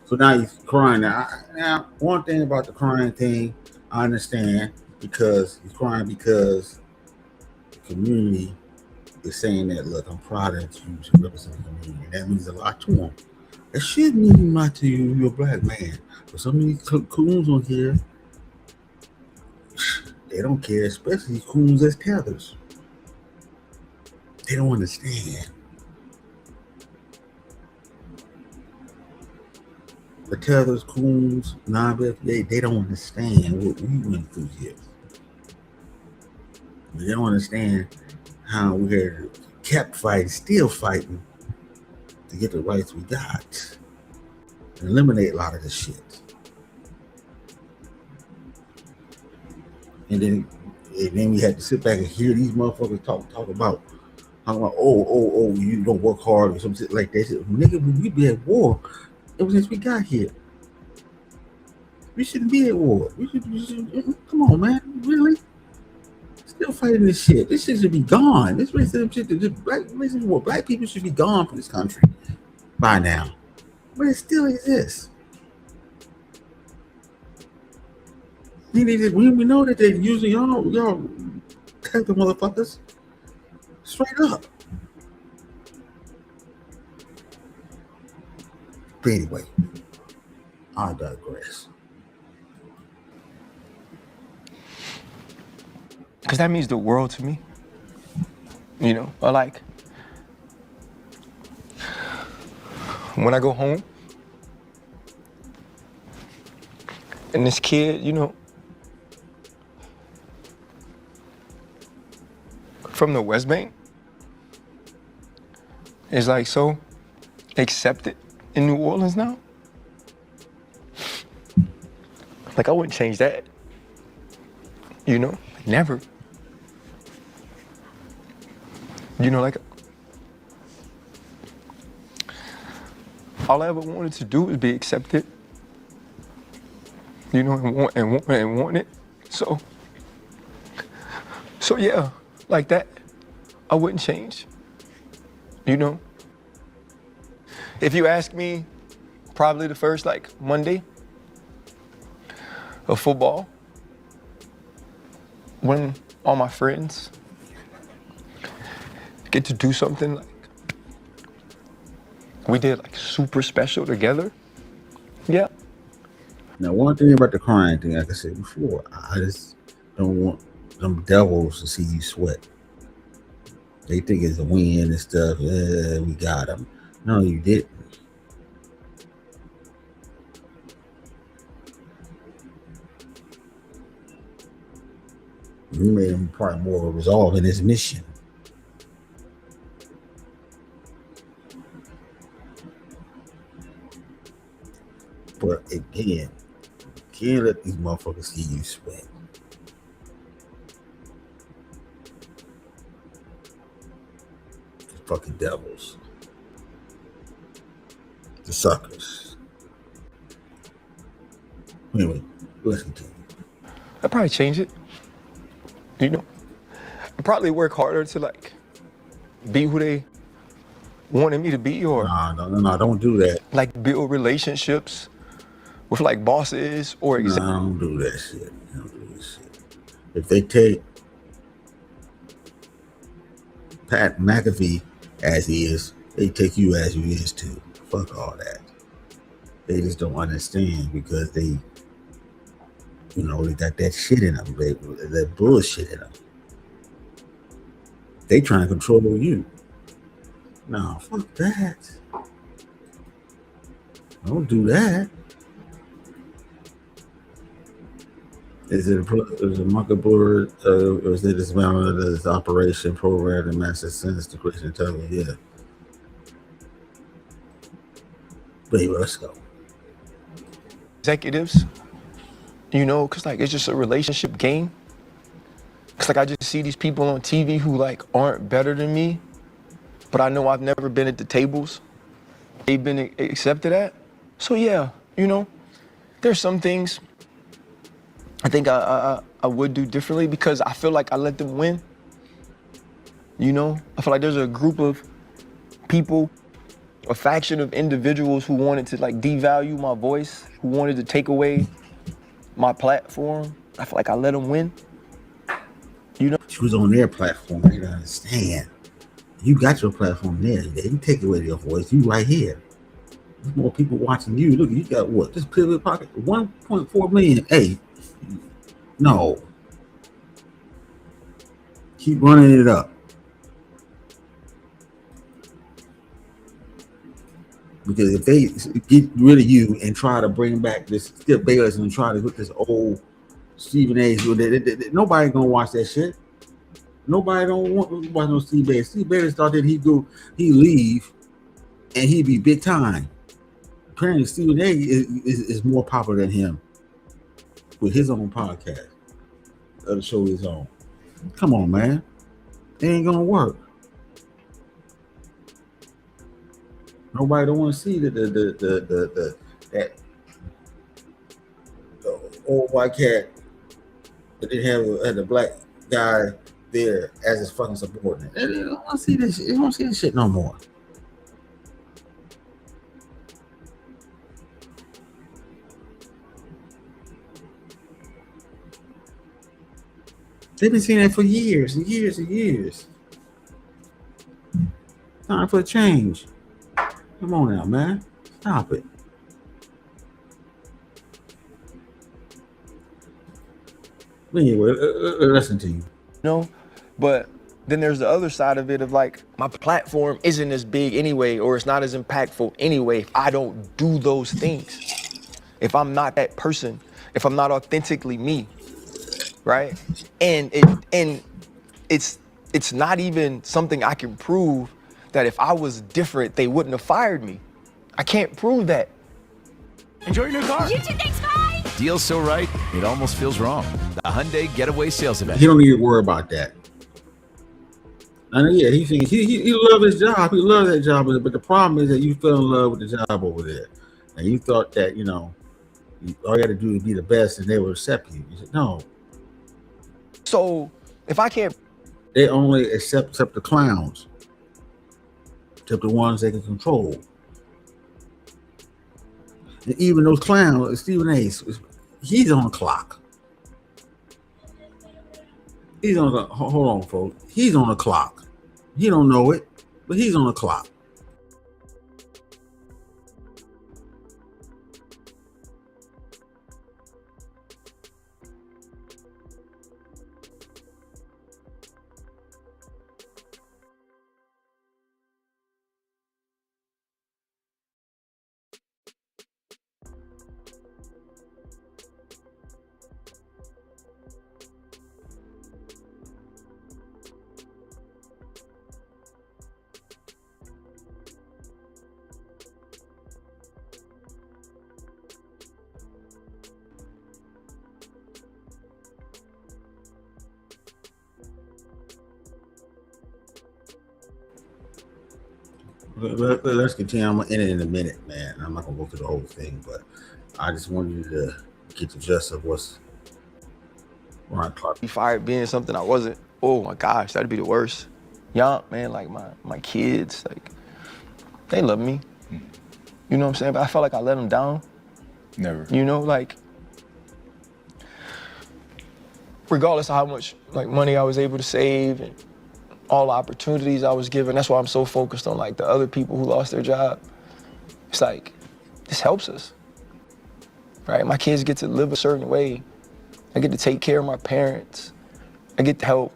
So now he's crying. Now, one thing about the crying thing, I understand, because he's crying because the community is saying that, look, I'm proud of you to represent the community. That means a lot to him. It should mean a lot to you. You're a black man. But some of these coons on here, they don't care, especially these coons as tethers. They don't understand. The tethers, coons, non-BFA, they don't understand what we went through here. They don't understand how we're kept fighting, still fighting to get the rights we got and eliminate a lot of this shit. And then we had to sit back and hear these motherfuckers talk about oh, you don't work hard or some shit like that. Nigga, when we be at war ever since we got here. We shouldn't be at war. We should come on, man. Really? Still fighting this shit. This shit should be gone. This racism shit, black people should be gone from this country by now. But it still exists. We know that they're using y'all tell the motherfuckers straight up. But anyway, I digress. Because that means the world to me. You know, or like, when I go home, and this kid, you know, from the West Bank is like so accepted in New Orleans now. Like, I wouldn't change that. You know, never. You know, like, all I ever wanted to do was be accepted. You know, and want it. So yeah, like that, I wouldn't change. You know? If you ask me, probably the first, like, Monday of football, when all my friends get to do something like we did, like, super special together, yeah. Now, one thing about the crying thing, like I said before, I just don't want them devils to see you sweat. They think it's a win and stuff. Yeah, we got them. No, you didn't. He made him probably more resolved in his mission. But again, can't let these motherfuckers see you sweat. The fucking devils. The suckers. Anyway, listen to me. I'd probably change it. You know, I'd probably work harder to like be who they wanted me to be, or no, don't do that. Like build relationships with like bosses or don't do that shit. Don't do this shit. If they take Pat McAfee as he is, they take you as you is too. Fuck all that. They just don't understand because they, you know, they got that shit in them. That bullshit in them. They trying to control you. No, fuck that. Don't do that. Is it a monkey bird? Or is it this operation program in Massachusetts to Christian intelligence? Yeah. But anyway, let's go. Executives, you know, because like it's just a relationship game. Because like I just see these people on TV who like aren't better than me, but I know I've never been at the tables they've been accepted at. So yeah, you know, there's some things I think I would do differently because I feel like I let them win. You know, I feel like there's a group of people, a faction of individuals who wanted to like devalue my voice, who wanted to take away my platform. I feel like I let them win. You know, she was on their platform. You don't understand. You got your platform there. They didn't take away your voice. You right here. There's more people watching you. Look, you got what? This Pivot Pocket, 1.4 million. Hey, no. Keep running it up. Because if they get rid of you and try to bring back this Skip Bayless and try to put this old Stephen A. Nobody gonna watch that shit. Nobody don't want to watch no Steve Bayless. Steve Bayless thought that he'd leave and he'd be big time. Apparently Stephen A. is more popular than him with his own podcast. Other show his own. Come on, man. It ain't gonna work. Nobody don't want to see that the old white cat that didn't have the black guy there as his fucking subordinate. They don't want to see this shit. They don't want to see this shit no more. They've been seeing that for years and years and years. Time for a change. Come on now, man. Stop it. Anyway, listen to you. No, but then there's the other side of it of like, my platform isn't as big anyway, or it's not as impactful anyway if I don't do those things. If I'm not that person, if I'm not authentically me, right? And it's not even something I can prove that if I was different, they wouldn't have fired me. I can't prove that. Enjoy your new car. You too, thanks, bye. Deal's so right, it almost feels wrong. The Hyundai Getaway Sales Event. He don't need to worry about that. And yeah, he thinks he loved his job. He loved that job, but the problem is that you fell in love with the job over there, and you thought that all you had to do is be the best, and they would accept you. You said no. So if I can't, they only accept the clowns, except the ones they can control. And even those clowns, Stephen A., he's on the clock. He's on the, hold on, folks. He's on the clock. He don't know it, but he's on the clock. Let's continue. I'm gonna end it in a minute, man. I'm not gonna go through the whole thing, but I just wanted you to get the gist of what's Ron Clark. Be fired being something I wasn't. Oh my gosh, that'd be the worst. Young man, like my kids, like they love me. You know what I'm saying? But I felt like I let them down. Never. You know, like regardless of how much like money I was able to save and all the opportunities I was given, that's why I'm so focused on like the other people who lost their job. It's like, this helps us, right? My kids get to live a certain way. I get to take care of my parents. I get to help,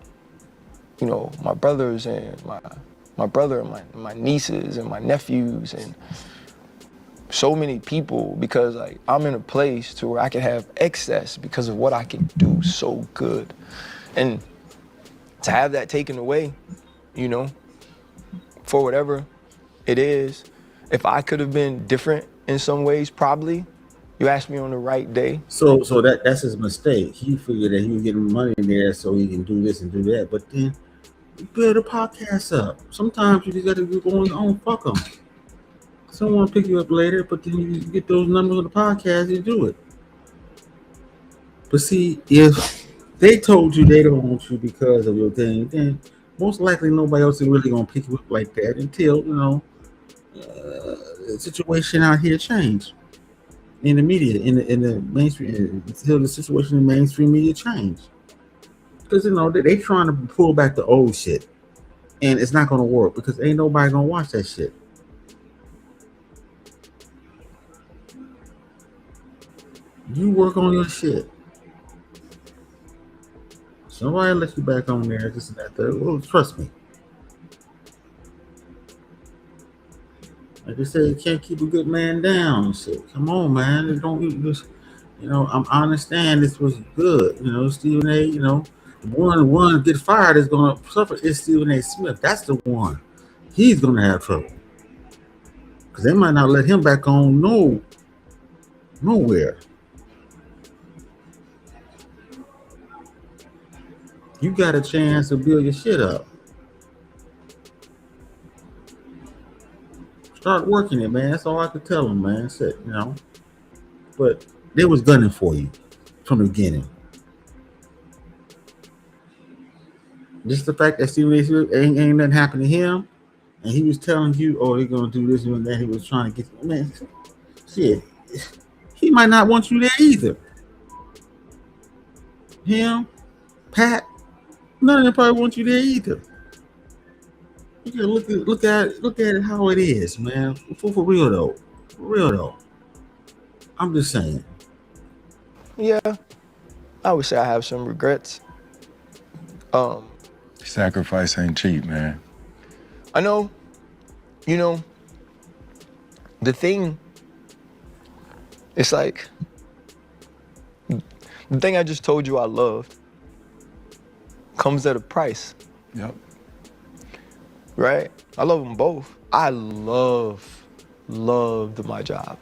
you know, my brothers and my brother and my nieces and my nephews and so many people, because like I'm in a place to where I can have excess because of what I can do so good. And to have that taken away, you know, for whatever it is, if I could have been different in some ways, probably. You asked me on the right day. So that's his mistake. He figured that he was getting money in there so he can do this and do that. But then you build a podcast up. Sometimes you just got to go on your own. Fuck them. Someone will pick you up later, but then you get those numbers on the podcast, you do it. But see, if they told you they don't want you because of your thing, then most likely nobody else is really going to pick you up like that until, you know, the situation out here change. In the media, in the mainstream, until the situation in mainstream media change. Because, you know, they trying to pull back the old shit. And it's not going to work because ain't nobody going to watch that shit. You work on your shit. Somebody let you back on there, this and that, third. Well, trust me. Like they say, you can't keep a good man down and shit. Come on, man. Don't just, you know, I understand this was good. You know, Stephen A., you know, the one get fired is going to suffer is Stephen A. Smith. That's the one. He's going to have trouble. Because they might not let him back on nowhere. You got a chance to build your shit up. Start working it, man. That's all I could tell them, man. Shit, you know. But they was gunning for you from the beginning. Just the fact that Stephen A. Smith ain't nothing happened to him, and he was telling you, oh, they're gonna do this and that. He was trying to get you, man. Shit, he might not want you there either. Him, Pat, none of them probably want you there either. You gotta look at it how it is, man. For real though. For real though. I'm just saying. Yeah, I would say I have some regrets. Sacrifice ain't cheap, man. I know, you know, the thing, it's like, the thing I just told you I loved comes at a price. Yep. Right? I love them both. I loved my job.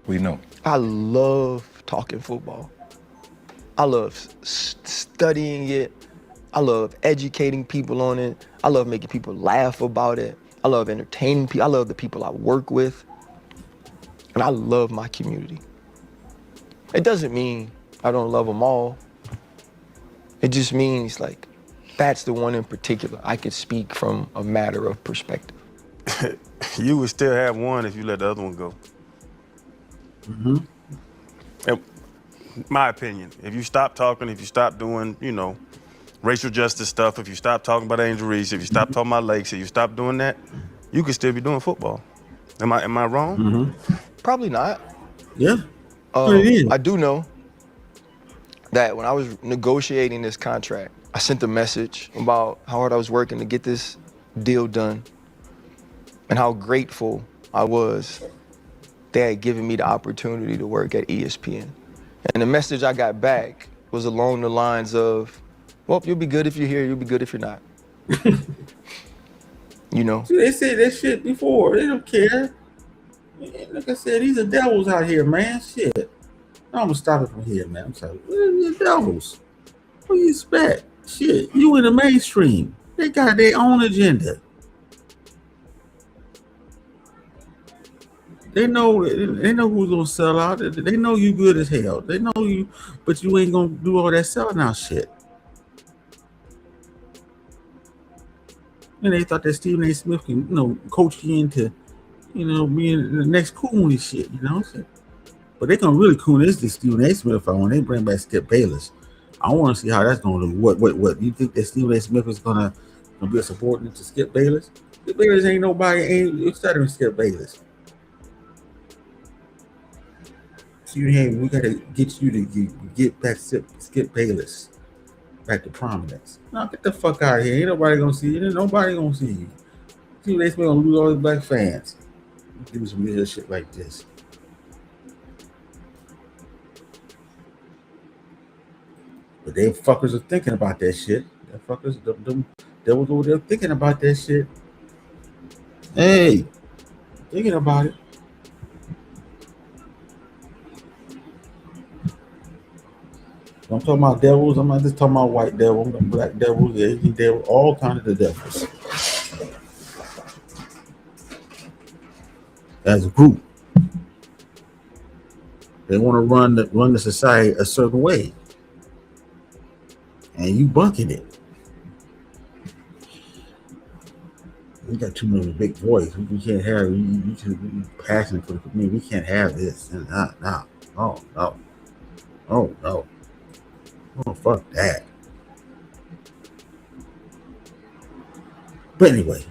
We know. I love talking football. I love studying it. I love educating people on it. I love making people laugh about it. I love entertaining people. I love the people I work with. And I love my community. It doesn't mean I don't love them all. It just means like, that's the one in particular. I could speak from a matter of perspective. You would still have one if you let the other one go. Mm-hmm. In my opinion, if you stop talking, if you stop doing, you know, racial justice stuff, if you stop talking about Angel Reese, if you stop talking about Lakes, if you stop doing that, you could still be doing football. Am I wrong? Mm-hmm. Probably not. Yeah. I do know that when I was negotiating this contract, I sent a message about how hard I was working to get this deal done and how grateful I was they had given me the opportunity to work at ESPN. And the message I got back was along the lines of, well, you'll be good if you're here, you'll be good if you're not. You know? See, they said that shit before. They don't care. Like I said, these are devils out here, man. Shit. I'm gonna stop it from here, man. I'm sorry. They're devils. What do you expect? Shit, you in the mainstream. They got their own agenda. They know who's gonna sell out. They know you good as hell. They know you, but you ain't gonna do all that selling out shit. And they thought that Stephen A. Smith can, coach you into, being the next coon and shit, But they gonna really coon this Stephen A. Smith out when they bring back Skip Bayless. I want to see how that's gonna look. What? You think that Stephen A. Smith is gonna be a subordinate to Skip Bayless? Skip Bayless ain't nobody. It's better than Skip Bayless. So we gotta get you to get back Skip Bayless back to prominence. Now get the fuck out of here. Ain't nobody gonna see you. Ain't nobody gonna see you. Stephen A. Smith gonna lose all his black fans. Do some real shit like this. But they fuckers are thinking about that shit. That fuckers, them devils over there thinking about that shit. Hey, thinking about it. I'm talking about devils. I'm not just talking about white devils, black devils, Asian devils, all kinds of the devils. As a group, they want to run the society a certain way, and you bunking it. We got too much of a big voice. We can't have you too passionate for the community. We can't have this. No. Oh, fuck that. But anyway,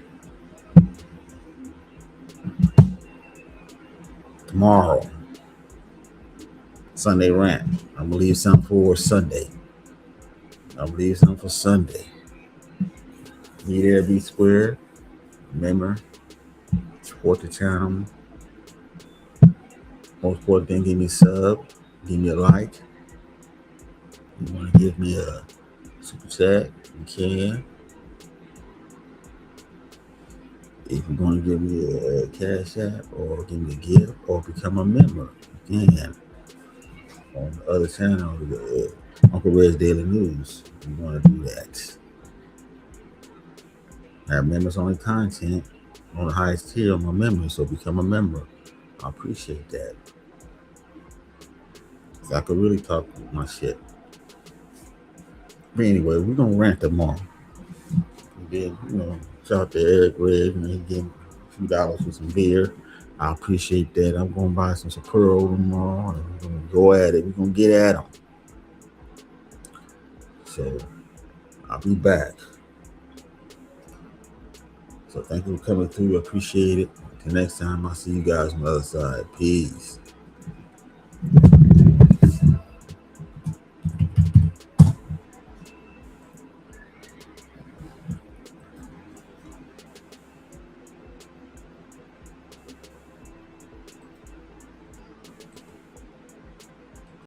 tomorrow, Sunday rant. I'm gonna leave something for Sunday. Be there, be square. Remember, support the channel. Most important thing, give me a sub, give me a like. You want to give me a super chat, you can. If you're going to give me a cash app or give me a gift or become a member, you can. On the other channel, Uncle REG Daily News, if you want to do that. I have members only content on the highest tier of my members, so become a member. I appreciate that. So I could really talk my shit. But anyway, we're gonna rant tomorrow. And then, shout out to REG and he getting a few dollars for some beer. I appreciate that. I'm gonna buy some Sapporo tomorrow and we're gonna go at it. We're gonna get at them. So I'll be back. So thank you for coming through. I appreciate it. Until next time, I'll see you guys on the other side. Peace.